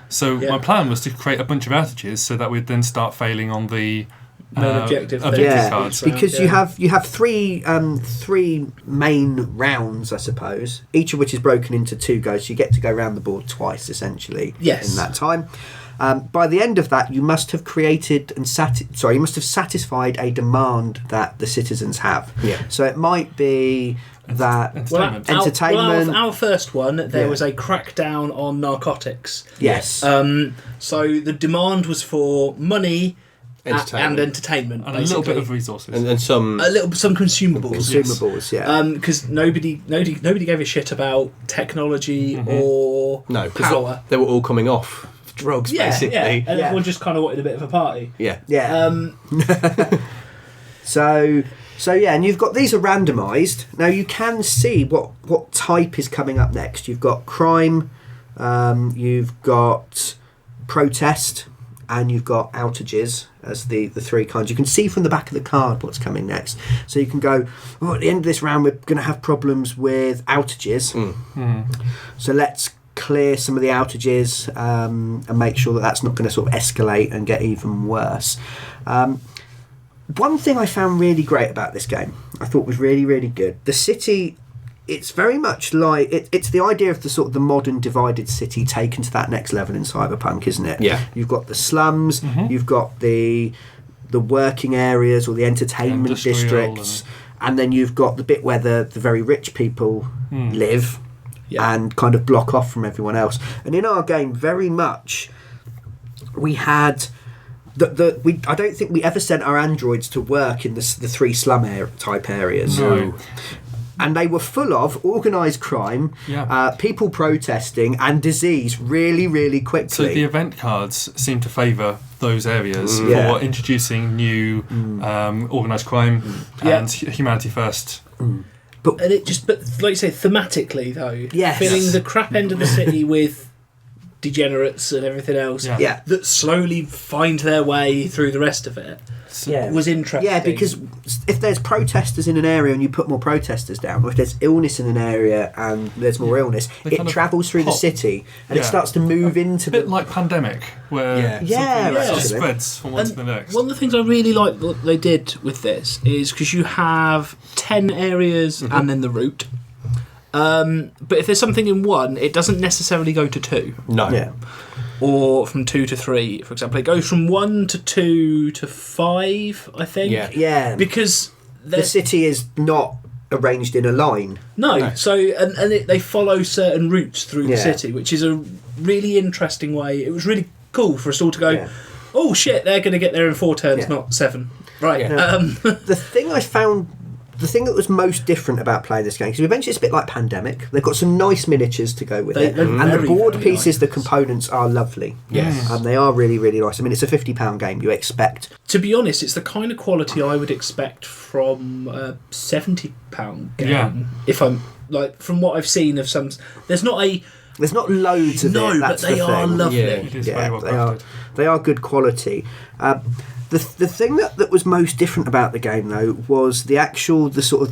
So my plan was to create a bunch of outages so that we'd then start failing on the Main objective cards. Because you have three main rounds, I suppose, each of which is broken into 2 goes. So you get to go around the board twice, essentially, in that time. By the end of that, you must have created and you must have satisfied a demand that the citizens have. Yeah. So it might be that entertainment. Our first one, there was a crackdown on narcotics. Yes. So the demand was for money and entertainment, and a little bit of resources, and some consumables. Because nobody gave a shit about technology or power. They were all coming off drugs, basically. And everyone just kind of wanted a bit of a party. So So yeah, and you've got these are randomised. Now you can see what type is coming up next. You've got crime, you've got protest, and you've got outages as the three kinds. You can see from the back of the card what's coming next. So you can go, oh, at the end of this round we're going to have problems with outages. So let's clear some of the outages and make sure that that's not going to sort of escalate and get even worse. One thing I found really great about this game, I thought was really, really good. The city, it's very much like it's the idea of the sort of the modern divided city taken to that next level in cyberpunk, isn't it? Yeah. You've got the slums, you've got the working areas or the entertainment Industrial districts, and then you've got the bit where the very rich people live and kind of block off from everyone else. And in our game, very much we had. I don't think we ever sent our androids to work in the three slum type areas. No. And they were full of organised crime, people protesting, and disease really, really quickly. So the event cards seem to favour those areas for introducing new organised crime and humanity first. But like you say, thematically though, Yes. filling the crap end of the city with degenerates and everything else that slowly find their way through the rest of it was interesting. Yeah, because if there's protesters in an area and you put more protesters down, or if there's illness in an area and there's more illness, it travels through the city and it starts to move into a bit like Pandemic, where something spreads from one to the next. One of the things I really like what they did with this is because you have 10 areas and then the route. But if there's something in one, it doesn't necessarily go to 2. No. Yeah. Or from 2 to 3, for example. It goes from 1 to 2 to 5, I think. Yeah. Because the city is not arranged in a line. No. So they follow certain routes through the city, which is a really interesting way. It was really cool for us all to go, oh shit, they're going to get there in 4 turns, not 7. Right. Yeah. The thing that was most different about playing this game, because eventually it's a bit like Pandemic. They've got some nice miniatures to go with it, and the board pieces, the components are lovely. Yes, and they are really, really nice. I mean, it's a £50 game. You expect, to be honest, it's the kind of quality I would expect from a £70 game. Yeah. If I'm like from what I've seen of some, there's not loads of it. No, but they are lovely. It is very well crafted. They are good quality. The thing that was most different about the game, though, was the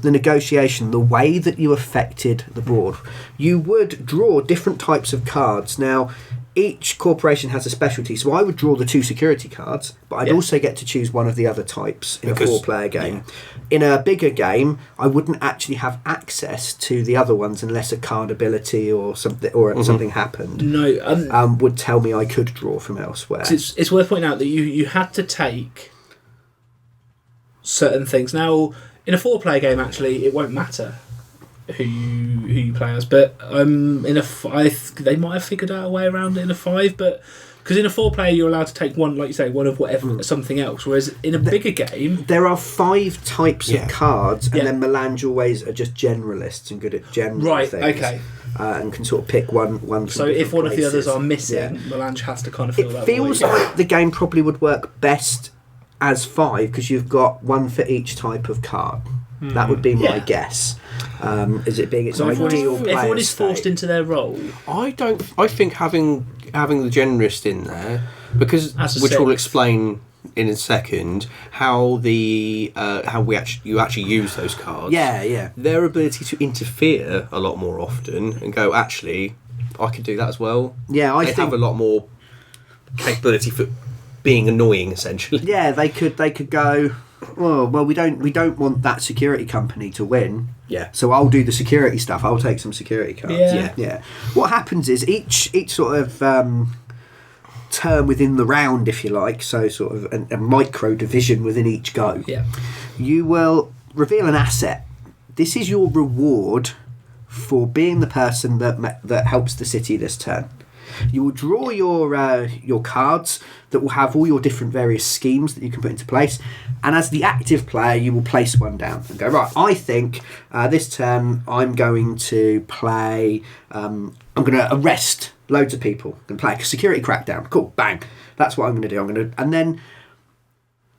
negotiation, the way that you affected the board. You would draw different types of cards. Now, each corporation has a specialty, so I would draw the 2 security cards, but I'd also get to choose one of the other types in a 4-player game. Yeah. In a bigger game, I wouldn't actually have access to the other ones unless a card ability or something happened. No, would tell me I could draw from elsewhere. It's worth pointing out that you had to take certain things. Now, in a 4-player game, actually, it won't matter who you play as, but in a 5, they might have figured out a way around it in a 5, but because in a 4-player you're allowed to take one, like you say, one of whatever something else, whereas in a bigger game there are 5 types of cards, and then melange always are just generalists and good at general things, and can sort of pick one. So if one of the others are missing, melange has to kind of fill that. It feels like the game probably would work best as 5 because you've got one for each type of card. That would be my guess. Is it being its ideal player everyone is forced state. into their role? I think having the generalist in there, because which we'll explain in a second, how you actually use those cards. Yeah. Their ability to interfere a lot more often and go, actually, I can do that as well. Yeah, I think have a lot more capability for being annoying, essentially. Yeah, they could go, well, we don't want that security company to win. Yeah. So I'll do the security stuff. I'll take some security cards. Yeah. What happens is each sort of turn within the round, if you like, so sort of a micro division within each go. Yeah. You will reveal an asset. This is your reward for being the person that helps the city this turn. You will draw your cards that will have all your different various schemes that you can put into place, and as the active player you will place one down and go, right, I think this turn I'm going to play I'm going to arrest loads of people and play a security crackdown. Cool, bang, that's what I'm going to do. And then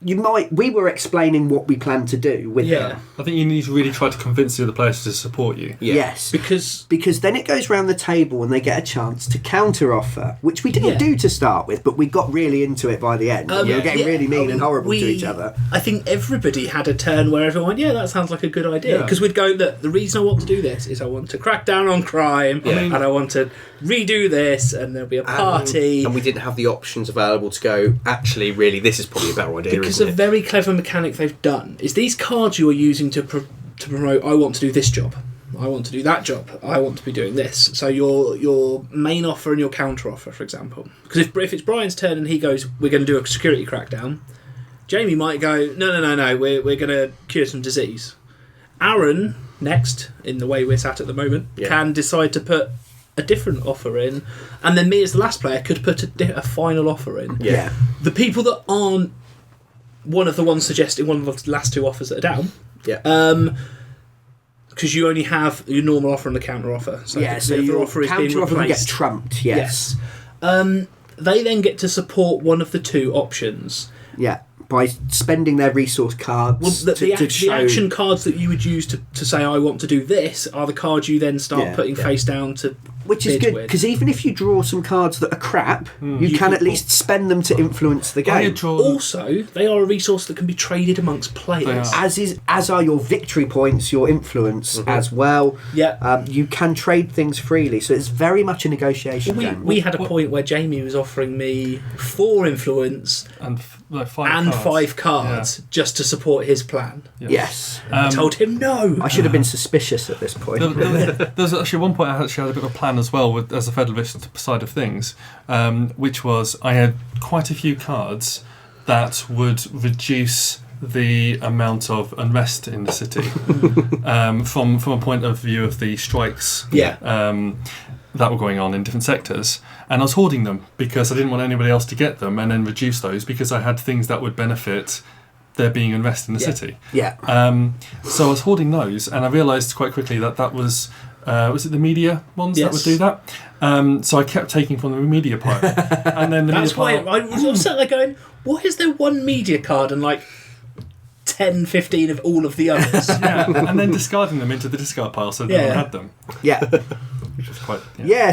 we were explaining what we plan to do with them. I think you need to really try to convince the other players to support you. Yeah. Yes, because then it goes round the table and they get a chance to counter offer, which we didn't do to start with, but we got really into it by the end. We were getting really mean and horrible to each other. I think everybody had a turn where everyone went, that sounds like a good idea. Because we'd go, look, the reason I want to do this is I want to crack down on crime and I want to redo this and there'll be a party. And we didn't have the options available to go, actually, really, this is probably a better idea, because a very clever mechanic they've done is these cards you are using to promote, I want to do this job, I want to do that job, I want to be doing this. So your main offer and your counter offer, for example. Because if it's Brian's turn and he goes, we're going to do a security crackdown, Jamie might go, no, we're going to cure some disease. Aaron, next, in the way we're sat at the moment, can decide to put a different offer in, and then me as the last player could put a final offer in. Yeah. The people that aren't one of the ones suggesting one of the last two offers that are down, because you only have your normal offer and the counter offer. So so the your offer is being counter offer can get replaced. trumped. Yes. They then get to support one of the two options. Yeah. By spending their resource cards Well, to show... the action cards that you would use to say I want to do this are the cards you then start putting face down to Which is good, because even if you draw some cards that are crap, you can at least spend them to influence the game. Also, they are a resource that can be traded amongst players. As are your victory points, your influence as well. Yeah. You can trade things freely, so it's very much a negotiation game. We had a point where Jamie was offering me 4 influence and 5 cards just to support his plan. Yes. I told him no. I should have been suspicious at this point. There's actually one point I actually had a bit of a plan as well as a Federalist side of things, which was I had quite a few cards that would reduce the amount of unrest in the city from a point of view of the strikes that were going on in different sectors, and I was hoarding them because I didn't want anybody else to get them and then reduce those because I had things that would benefit there being unrest in the city. Yeah. So I was hoarding those, and I realised quite quickly that was it the media ones that would do that? So I kept taking from the media pile, and then that's why I was sat there going, why is there one media card and like 10, 15 of all of the others? And then discarding them into the discard pile so no one had them. Yeah. Which was quite...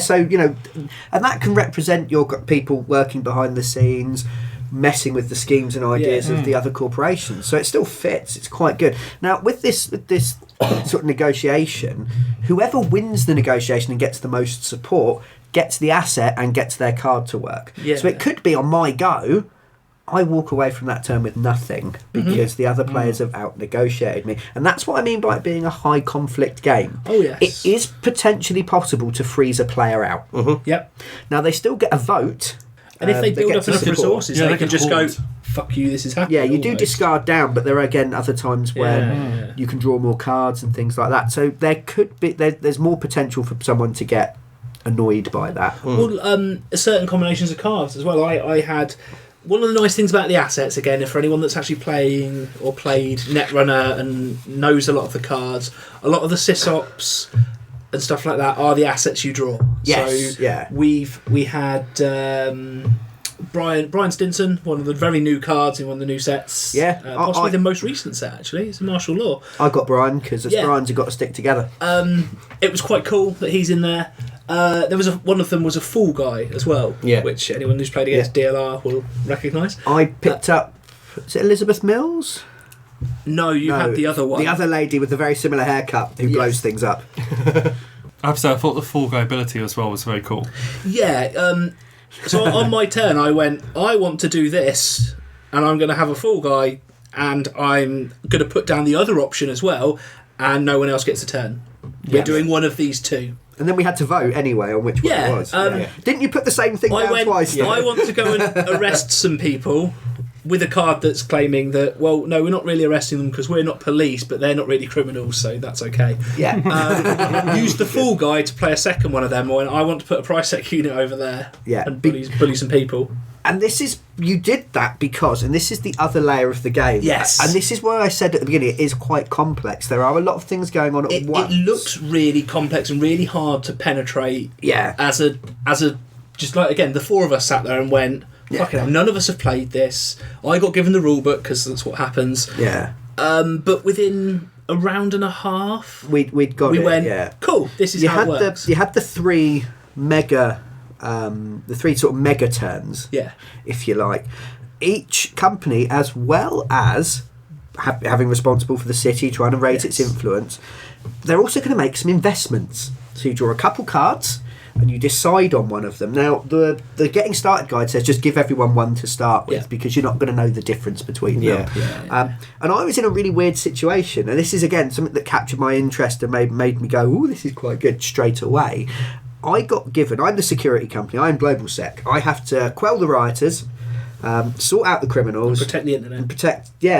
So, and that can represent your people working behind the scenes, messing with the schemes and ideas of the other corporations. So it still fits. It's quite good. Now, with this sort of negotiation, whoever wins the negotiation and gets the most support gets the asset and gets their card to work. Yeah. So it could be on my go, I walk away from that turn with nothing because the other players have out-negotiated me. And that's what I mean by it being a high-conflict game. Oh, yes. It is potentially possible to freeze a player out. Yep. Now, they still get a vote. And if they build up enough resources, they can just go, fuck you, this is happening. Yeah, you do discard down, but there are, again, other times where you can draw more cards and things like that. So there could be... There's more potential for someone to get annoyed by that. Well, certain combinations of cards as well. I had... One of the nice things about the assets, again, for anyone that's actually playing or played Netrunner and knows a lot of the cards, a lot of the sysops and stuff like that are the assets you draw. Yes, so we had Brian Stinson, one of the very new cards in one of the new sets. Yeah, possibly the most recent set actually. It's a martial law. I got Brian because Brian's have got to stick together. It was quite cool that he's in there. There was one of them was a Fool Guy as well, which anyone who's played against DLR will recognise. I picked up. Is it Elizabeth Mills? No, you had the other one. The other lady with a very similar haircut who blows things up. I have to say, I thought the Fool Guy ability as well was very cool. Yeah. So on my turn, I went, I want to do this, and I'm going to have a Fool Guy, and I'm going to put down the other option as well, and no one else gets a turn. We're doing one of these two. And then we had to vote anyway on which one it was. Didn't you put the same thing down twice? I want to go and arrest some people with a card that's claiming that, well, no, we're not really arresting them because we're not police, but they're not really criminals, so that's okay. Yeah. Use the Fool Guy to play a second one of them, or I want to put a price sec unit over there and bully some people. And you did that because, and this is the other layer of the game. Yes. And this is where I said at the beginning, it is quite complex. There are a lot of things going on at once. It looks really complex and really hard to penetrate. Yeah. As a, just like, again, the four of us sat there and went, fucking hell, none of us have played this. I got given the rule book because that's what happens. Yeah. But within a round and a half, we went, cool, this is how it works. You had the three mega, the three sort of mega turns, if you like. Each company, as well as having responsible for the city, trying to raise its influence, they're also going to make some investments. So you draw a couple cards and you decide on one of them. Now, the getting started guide says just give everyone one to start with because you're not going to know the difference between them. And I was in a really weird situation, and this is, again, something that captured my interest and made me go, oh, this is quite good straight away. I got given, I'm the security company, I'm GlobalSec. I have to quell the rioters, sort out the criminals, and protect the internet, and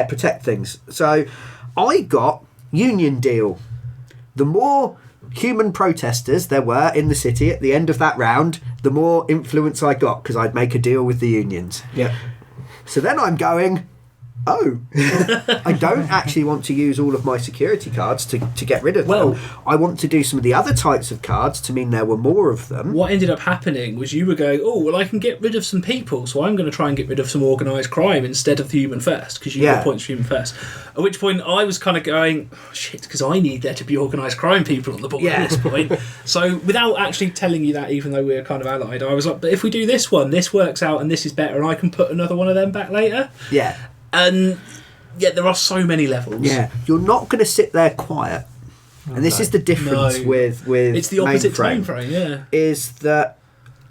protect things. So I got union deal. The more human protesters there were in the city at the end of that round, the more influence I got because I'd make a deal with the unions. So then I'm going, I don't actually want to use all of my security cards to get rid of them. I want to do some of the other types of cards to mean there were more of them. What ended up happening was you were going, I can get rid of some people, so I'm going to try and get rid of some organised crime instead of the human first, because you got points for human first. At which point I was kind of going, shit, because I need there to be organised crime people on the board at this point. So without actually telling you that, even though we were kind of allied, I was like, but if we do this one, this works out and this is better, and I can put another one of them back later. And there are so many levels. You're not going to sit there quiet. And this is the difference with it's the opposite Mainframe, is that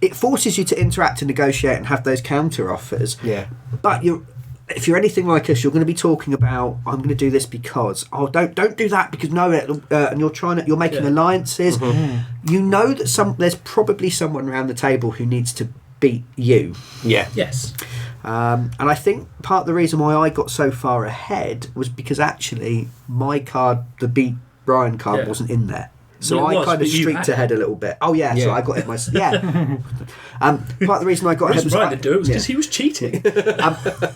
it forces you to interact and negotiate and have those counter offers. But if you're anything like us, you're going to be talking about, I'm going to do this because, don't do that because and you're making alliances. You know that there's probably someone around the table who needs to beat you. And I think part of the reason why I got so far ahead was because actually my card, the beat Brian card, wasn't in there. So I kind of streaked ahead a little bit. So I got it myself. Part of the reason I got ahead was Brian didn't do it was because he was cheating. The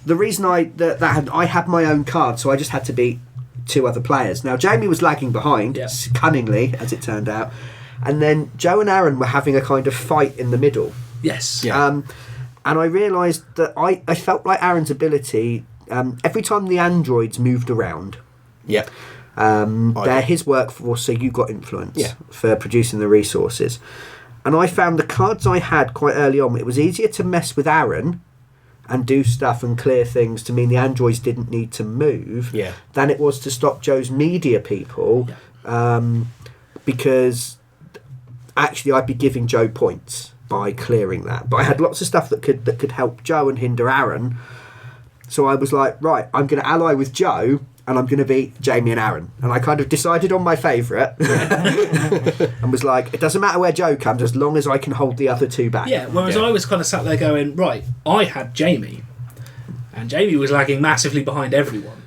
reason I had my own card, so I just had to beat two other players. Now Jamie was lagging behind, cunningly as it turned out, and then Joe and Aaron were having a kind of fight in the middle. And I realised that I felt like Aaron's ability, every time the androids moved around, they're his workforce, so you got influence for producing the resources. And I found the cards I had quite early on, it was easier to mess with Aaron and do stuff and clear things to mean the androids didn't need to move than it was to stop Joe's media people, because actually I'd be giving Joe points by clearing that. But I had lots of stuff that could help Joe and hinder Aaron. So I was like, right, I'm going to ally with Joe and I'm going to beat Jamie and Aaron. And I kind of decided on my favourite and was like, it doesn't matter where Joe comes as long as I can hold the other two back. Whereas I was kind of sat there going, right, I had Jamie and Jamie was lagging massively behind everyone.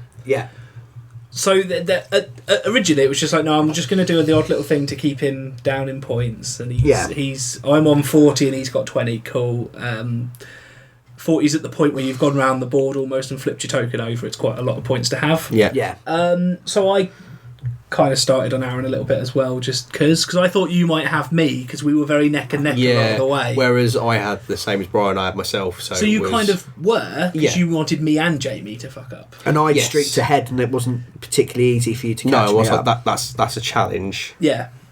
So originally it was just like, no, I'm just going to do the odd little thing to keep him down in points, and I'm on 40 and he's got 20. Cool. 40's at the point where you've gone around the board almost and flipped your token over. It's quite a lot of points to have. So I kind of started on Aaron a little bit as well, just because I thought you might have me, because we were very neck and neck along the way. Whereas I had the same as Brian, I had myself. So you kind of were, because you wanted me and Jamie to fuck up. And I streaked ahead, and it wasn't particularly easy for you to catch me up. Like, that's a challenge.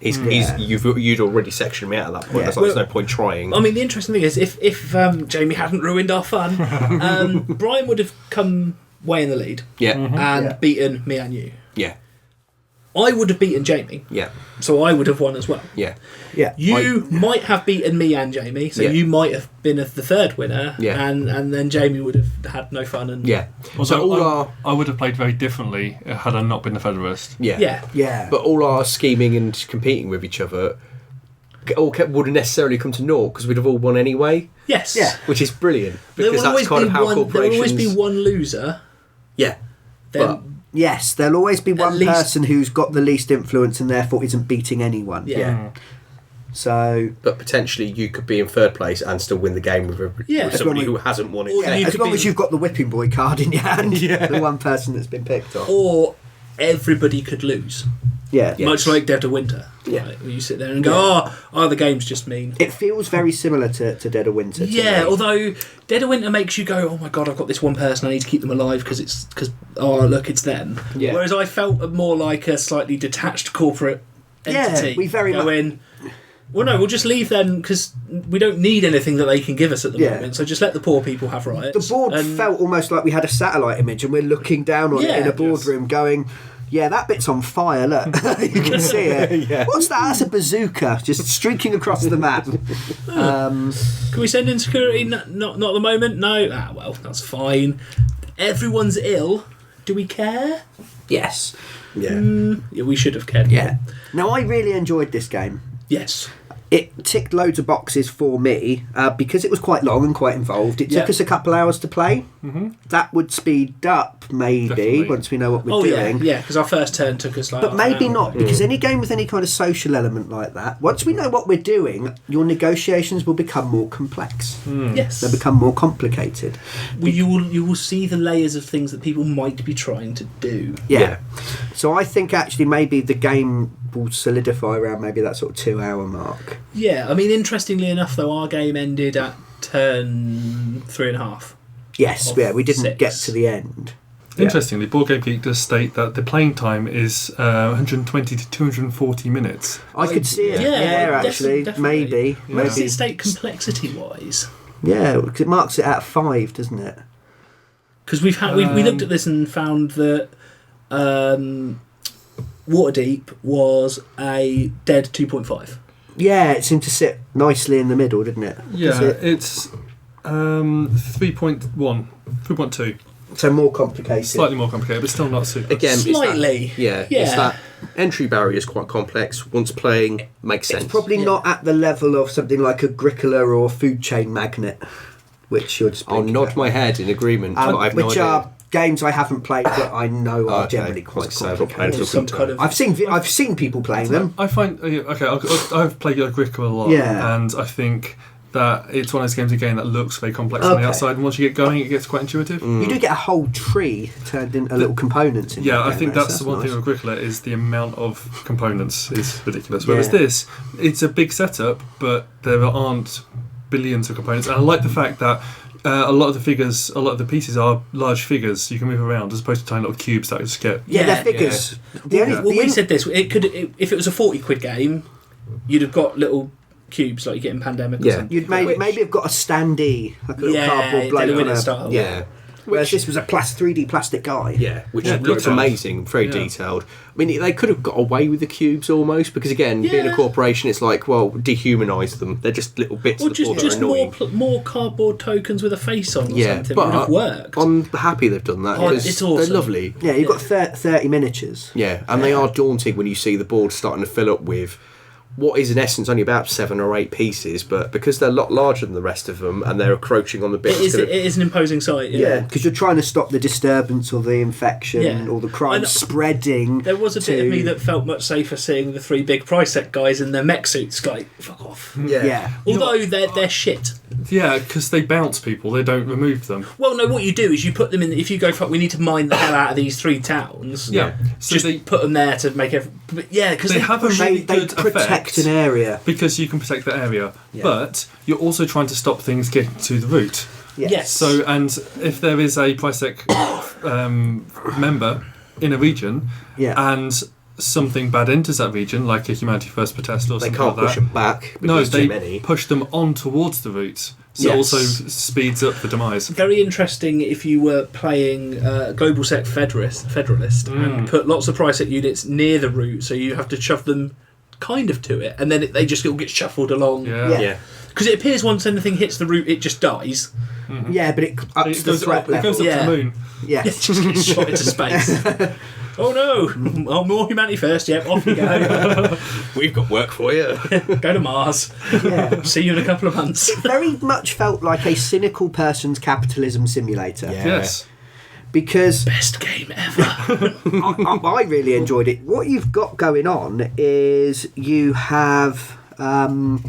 You'd already sectioned me out at that point. There's no point trying. I mean, the interesting thing is, if Jamie hadn't ruined our fun, Brian would have come way in the lead and beaten me and you. I would have beaten Jamie. So I would have won as well. You might have beaten me and Jamie, so you might have been the third winner, and then Jamie would have had no fun. And so I would have played very differently had I not been the Federalist. But all our scheming and competing with each other wouldn't necessarily come to naught because we'd have all won anyway. Which is brilliant, because that's kind of how corporations... There will always be one loser. Yes, there'll always be one person who's got the least influence and therefore isn't beating anyone. So, but potentially you could be in third place and still win the game with somebody who hasn't won it. As long as you've got the whipping boy card in your hand, the one person that's been picked on. Or everybody could lose. Yeah. Much like Dead of Winter. Yeah. Right, where you sit there and go, the game's just mean. It feels very similar to Dead of Winter. Yeah, me. although Dead of Winter makes you go, oh my god, I've got this one person, I need to keep them alive because look, it's them. Yeah. Whereas I felt more like a slightly detached corporate entity. Yeah, we very much. going, well, no, we'll just leave them because we don't need anything that they can give us at the Yeah. moment. So just let the poor people have riots. The board felt almost like we had a satellite image and we're looking down on it in a boardroom going, yeah, that bit's on fire, look. You can see it. Yeah. What's that? That's a bazooka just streaking across the map. Can we send in security? Not at the moment? No? Well, that's fine. Everyone's ill. Do we care? Yes. Yeah. Yeah, we should have cared. Yeah. Now, I really enjoyed this game. Yes. It ticked loads of boxes for me because it was quite long and quite involved. It took us a couple hours to play. Mm-hmm. That would speed up maybe Definitely. once we know what we're doing. Yeah, because our first turn took us like. But half an maybe hour. not, because any game with any kind of social element like that, once we know what we're doing, your negotiations will become more complex. Yes. They'll become more complicated. Well, you will see the layers of things that people might be trying to do. Yeah. So I think actually maybe the game will solidify around maybe that sort of 2 hour mark. Yeah, I mean, interestingly enough, though, our game ended at turn 3.5. Yes, Of yeah, we didn't 6. get to the end. Interestingly, Board Game Geek does state that the playing time is 120 to 240 minutes. I could see it. Yeah, actually, definitely. maybe. Where does maybe. it state complexity-wise? Yeah, because it marks it at 5, doesn't it? Because we looked at this and found that Waterdeep was a dead 2.5. Yeah, it seemed to sit nicely in the middle, didn't it? Yeah, Does it? it's 3.1, 3.2. So more complicated. Slightly more complicated, but still not super. Again, Slightly. It's that entry barrier is quite complex. Once playing, makes sense. It's probably not at the level of something like Agricola or Food Chain Magnet, which you're I'll nod my head in agreement, but I have no which idea. are games I haven't played, but I know are Okay, generally quite like cyberpunk complicated. or Some kind of. I've seen people playing them. I find I've played Agricola a lot, Yeah. and I think that it's one of those games again that looks very complex on Okay. the outside, and once you get going, it gets quite intuitive. You do get a whole tree turned into little components. In Yeah, that I game, think though, that's so the one nice. thing with Agricola is the amount of components is ridiculous. Whereas Yeah. this, it's a big setup, but there aren't billions of components. And I like the fact that a lot of the pieces are large figures you can move around, as opposed to tiny little cubes that just get. Yeah, Yeah. they're figures. The only, Well, the we in- said this. If it was a 40 quid game, you'd have got little cubes like you get in Pandemic. Or Yeah. something. You'd maybe have got a standee, like a little cardboard bloke Dead of on Winter a style. Yeah. Whereas this was a 3D plastic guy. Yeah, which Yeah, looks no doubt. amazing, very Yeah. detailed. I mean, they could have got away with the cubes almost, because again, being a Yeah. corporation, it's like, well, dehumanise them. They're just little bits Or of the board that are just annoying. more cardboard tokens with a face on or Yeah, something but would have worked. I'm happy they've done that, Oh, because it's awesome. they're lovely. Yeah, you've got 30 miniatures. Yeah, and they are daunting when you see the board starting to fill up with what is in essence only about 7 or 8 pieces, but because they're a lot larger than the rest of them and they're encroaching on the bits. It is an imposing sight. Yeah, because you're trying to stop the disturbance or the infection Yeah. or the crime And spreading. There was a bit of to- me that felt much safer seeing the 3 big price set guys in their mech suits. Like, fuck off. Yeah. Although they're shit. Yeah, because they bounce people, they don't remove them. Well, no, what you do is you put them in. If you go, fuck, we need to mine the hell out of these 3 towns. Yeah, so Just they put them there to make because they have a really They good protect effect an area. because you can protect the area, Yeah. but you're also trying to stop things getting to the root. Yes. So, and if there is a PriceSec member in a region, Yeah. and something bad enters that region, like a Humanity First protest or They something can't like push that, them back no, because they too many. push them on towards the root. So Yes. it also speeds up the demise. Very interesting if you were playing Global Sec Federalist and put lots of price set units near the route, so you have to shove them kind of to it, and then they just all get shuffled along. Yeah. Yeah. Because it appears once anything hits the route, it just dies. Yeah, but it ups It the goes threat up, it level. goes up Yeah. to the moon. It Yes. just gets shot into space. Oh no! Oh, more humanity first. Yep, off you go. We've got work for you. Go to Mars. Yeah. See you in a couple of months. Very much felt like a cynical person's capitalism simulator. Yeah. Yes. Because Best game ever. I really enjoyed it. What you've got going on is you have the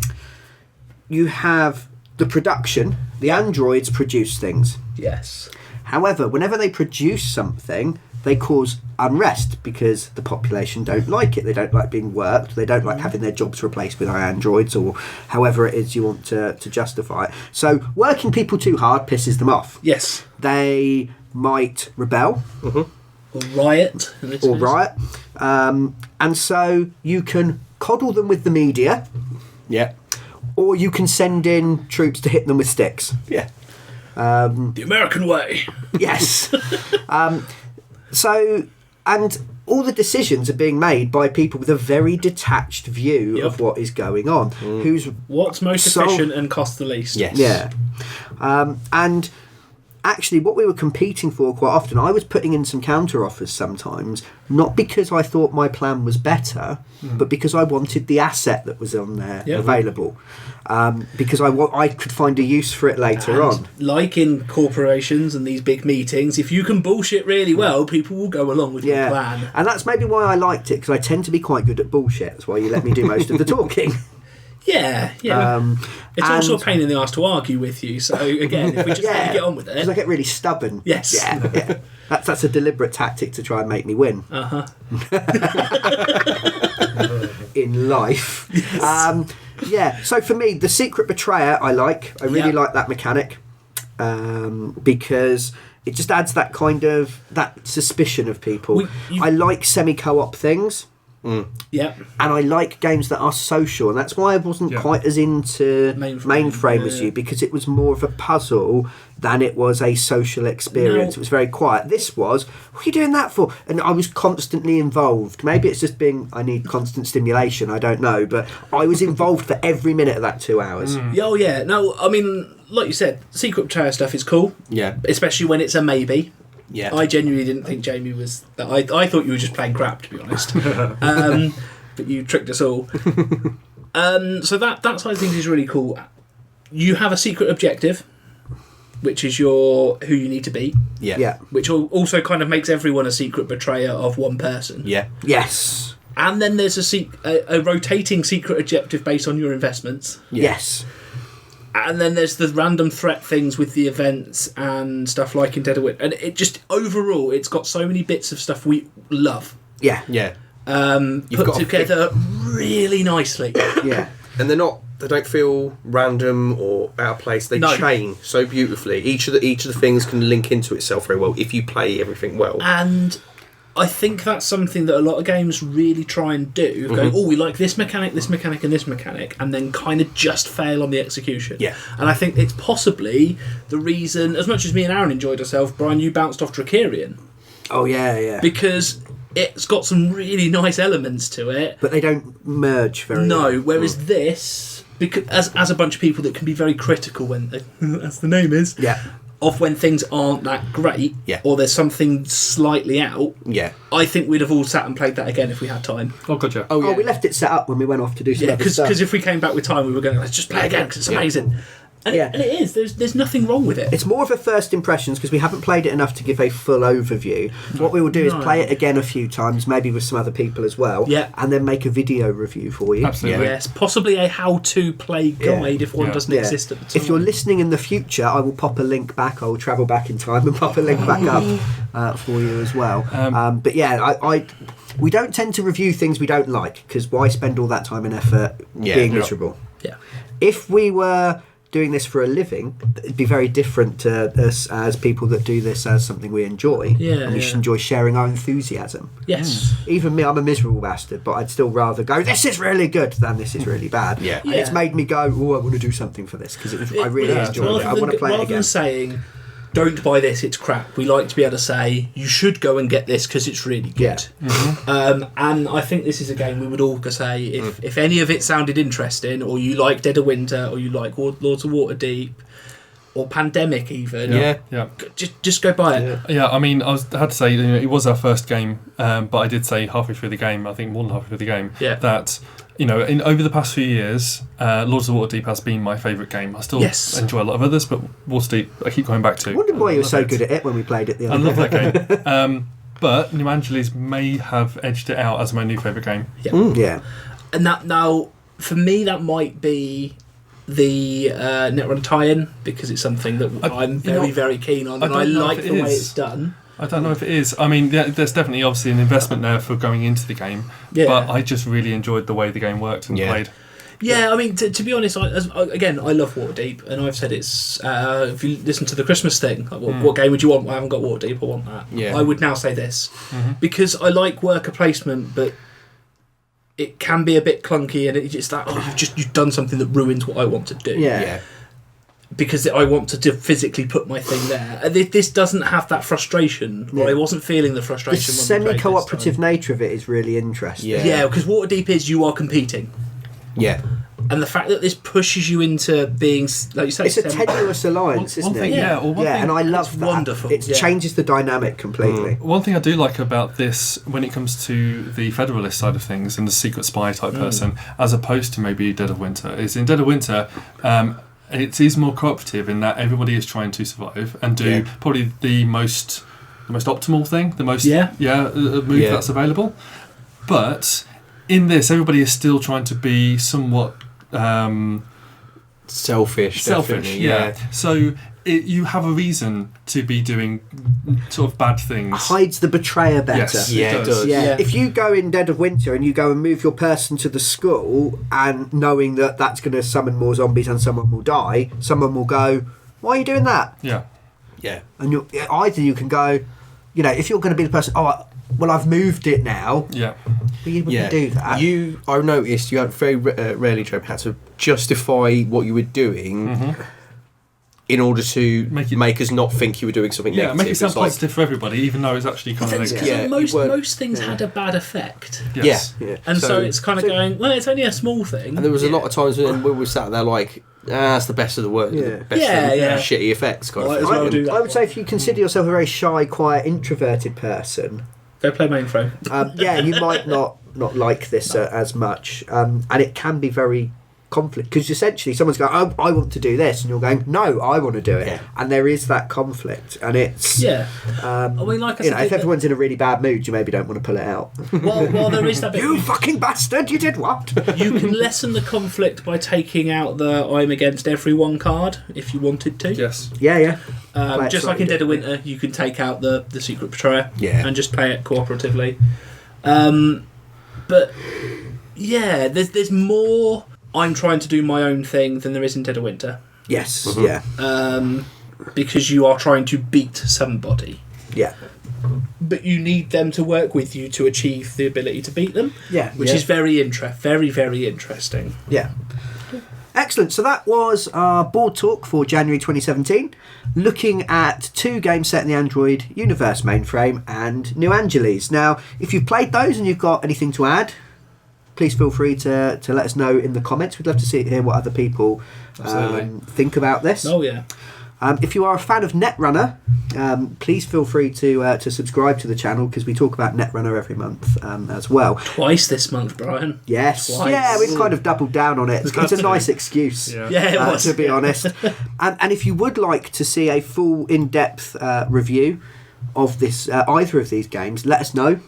production. The androids produce things. Yes. However, whenever they produce something, they cause unrest because the population don't like it. They don't like being worked. They don't like having their jobs replaced with androids or however it is you want to justify it. So working people too hard pisses them off. Yes. They might rebel. Or riot. In this case. Riot. And so you can coddle them with the media. Yeah. Or you can send in troops to hit them with sticks. Yeah. The American way. Yes. So, and all the decisions are being made by people with a very detached view of what is going on. Who's what's most efficient and costs the least. Yes. Yeah. And actually, what we were competing for quite often, I was putting in some counter offers sometimes, not because I thought my plan was better, but because I wanted the asset that was on there available. Because I could find a use for it later on. Like in corporations and these big meetings, if you can bullshit really well, people will go along with your plan. And that's maybe why I liked it, because I tend to be quite good at bullshit. That's why you let me do most of the talking. Yeah. It's also a pain in the arse to argue with you. So again, if we just let you get on with it, because I get really stubborn. Yes. Yeah. That's a deliberate tactic to try and make me win. In life. Yes. So for me, the secret betrayer I like. I really like that mechanic because it just adds that kind of that suspicion of people. I like semi-co-op things. Yeah. And I like games that are social, and that's why I wasn't quite as into Mainframe as you, because it was more of a puzzle than it was a social experience. It was very quiet. This was, what are you doing that for? And I was constantly involved. Maybe it's just I need constant stimulation, I don't know, but I was involved for every minute of that 2 hours. Oh yeah. No, I mean, like you said, secret betrayer stuff is cool. Yeah. Especially when it's a maybe. Yeah. I genuinely didn't think Jamie was that. I thought you were just playing crap, to be honest. But you tricked us all. So that side of things is really cool. You have a secret objective, which is who you need to beat. Yeah. Which also kind of makes everyone a secret betrayer of one person. Yeah. Yes. And then there's a rotating secret objective based on your investments. Yes. And then there's the random threat things with the events and stuff like in Dead of Winter. And it just, overall, it's got so many bits of stuff we love. Yeah. Yeah. Put together really nicely. Yeah. And they don't feel random or out of place. They chain so beautifully. Each of the things can link into itself very well if you play everything well. And I think that's something that a lot of games really try and do. Go, we like this mechanic, and this mechanic, and then kind of just fail on the execution. Yeah. And I think it's possibly the reason, as much as me and Aaron enjoyed ourselves, Brian, you bounced off Drakarian. Oh, yeah. Because it's got some really nice elements to it. But they don't merge very well. No, whereas this, because as a bunch of people that can be very critical when, as the name is, of when things aren't that great, or there's something slightly out, I think we'd have all sat and played that again if we had time. Oh, gotcha. Oh, we left it set up when we went off to do some other stuff. Because if we came back with time, we were going, let's just play again because it's amazing. And it is. There's nothing wrong with it. It's more of a first impressions because we haven't played it enough to give a full overview. What we will do is play it again a few times, maybe with some other people as well, and then make a video review for you. Absolutely. Yes, possibly a how-to play guide if one doesn't exist at the time. If you're listening in the future, I will pop a link back. I will travel back in time and pop a link back up for you as well. But yeah, we don't tend to review things we don't like because why spend all that time and effort being miserable? Yeah. If we were doing this for a living, it'd be very different to us as people that do this as something we enjoy. And we should enjoy sharing our enthusiasm. Yes. Even me, I'm a miserable bastard, but I'd still rather go, this is really good, than this is really bad. And it's made me go, oh, I want to do something for this, because I really enjoyed it. I want to play it again. Rather than saying, don't buy this, it's crap, we like to be able to say, you should go and get this because it's really good. And I think this is a game we would all say, if any of it sounded interesting, or you like Dead of Winter, or you like Lords of Waterdeep, or Pandemic even, just go buy it. Yeah, I mean, I had to say, it was our first game, but I did say halfway through the game, I think more than halfway through the game, that over the past few years, Lords of Waterdeep has been my favourite game. I still enjoy a lot of others, but Waterdeep I keep going back to. I wondered why you were so good at it when we played it the other day. I love that game. But New Angeles may have edged it out as my new favourite game. And that now, for me, that might be the Netrunner tie-in, because it's something that I'm very, very keen on, and I like the way it's done. I don't know if it is. I mean, there's definitely obviously an investment there for going into the game, but I just really enjoyed the way the game worked and played. Yeah, I mean, to be honest, I love Waterdeep, and I've said it's. If you listen to the Christmas thing, like, what game would you want? Well, I haven't got Waterdeep. I want that. Yeah. I would now say this because I like worker placement, but it can be a bit clunky, and it's just that you've done something that ruins what I want to do. Yeah. Because I want to physically put my thing there. This doesn't have that frustration, or I wasn't feeling the frustration. The semi-cooperative nature of it is really interesting. Yeah, because Waterdeep is you are competing. Yeah. And the fact that this pushes you into being, like you say, it's a tenuous alliance, isn't it? And I love that. Wonderful. It changes the dynamic completely. One thing I do like about this, when it comes to the Federalist side of things and the secret spy type person, as opposed to maybe Dead of Winter, is in Dead of Winter, it is more cooperative in that everybody is trying to survive and do probably the most optimal thing, the most move that's available. But in this, everybody is still trying to be somewhat selfish. Yeah. So you have a reason to be doing sort of bad things. Hides the betrayer better. Yes, it does. Yeah. If you go in Dead of Winter and you go and move your person to the school, and knowing that that's going to summon more zombies and someone will die, someone will go, "Why are you doing that?" Yeah. And either you can go, if you're going to be the person, well, I've moved it now. Yeah. But you wouldn't do that. I noticed you very rarely, Joe, had to justify what you were doing in order to make us not think you were doing something negative. Make it sound positive for everybody, even though it's actually kind of negative. Most things had a bad effect. Yes. Yeah. And so it's kind of going, well, it's only a small thing. And there was a lot of times when we were sat there like, that's the best of the work. Yeah. Best of shitty effects kind of thing. I would say if you consider yourself a very shy, quiet, introverted person, go play Mainframe. You might not like this as much, and it can be very conflict, because essentially someone's going, "Oh, I want to do this," and you're going, "No, I want to do it," and there is that conflict, and it's I mean, like I said, if everyone's in a really bad mood, you maybe don't want to pull it out. Well, there is that bit. You fucking bastard! You did what? You can lessen the conflict by taking out the "I'm against everyone" card if you wanted to. Yes. Yeah. Just like in Dead of Winter, you can take out the secret betrayer and just play it cooperatively. But there's more. I'm trying to do my own thing than there is in Dead of Winter. Yes. Because you are trying to beat somebody. Yeah. But you need them to work with you to achieve the ability to beat them. Yeah. Which is very very interesting. Yeah. Excellent. So that was our board talk for January 2017, looking at 2 games set in the Android universe, Mainframe and New Angeles. Now, if you've played those and you've got anything to add, please feel free to let us know in the comments. We'd love to hear what other people think about this. Oh, yeah. If you are a fan of Netrunner, please feel free to subscribe to the channel, because we talk about Netrunner every month as well. Twice this month, Brian. Yes. Twice. Yeah, we've kind of doubled down on it. It's a nice excuse, it was. to be honest. And if you would like to see a full in-depth review of this either of these games, let us know,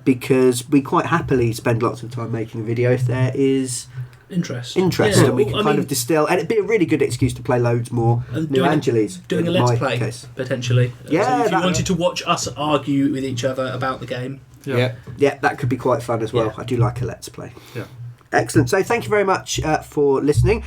because we quite happily spend lots of time making a video if there is interest, and we can kind of distill, and it'd be a really good excuse to play loads more New Angeles. Doing a let's play, potentially. Yeah, so if you wanted to watch us argue with each other about the game. Yeah, that could be quite fun as well. I do like a let's play. Yeah. Excellent. So thank you very much for listening.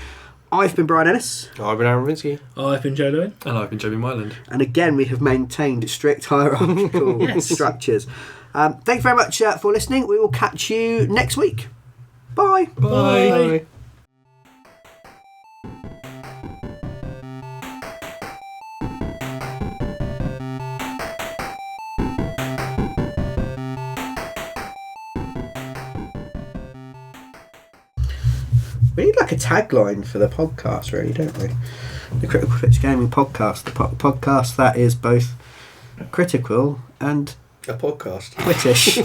I've been Brian Ennis. I've been Aaron Vinsky. I've been Joe Lewin. And I've been Jamie Myland. And again, we have maintained strict hierarchical structures. Thank you very much for listening. We will catch you next week. Bye. Bye. We need like a tagline for the podcast, really, don't we? The Critical Twits Gaming Podcast. The podcast that is both critical and a podcast. Twittish.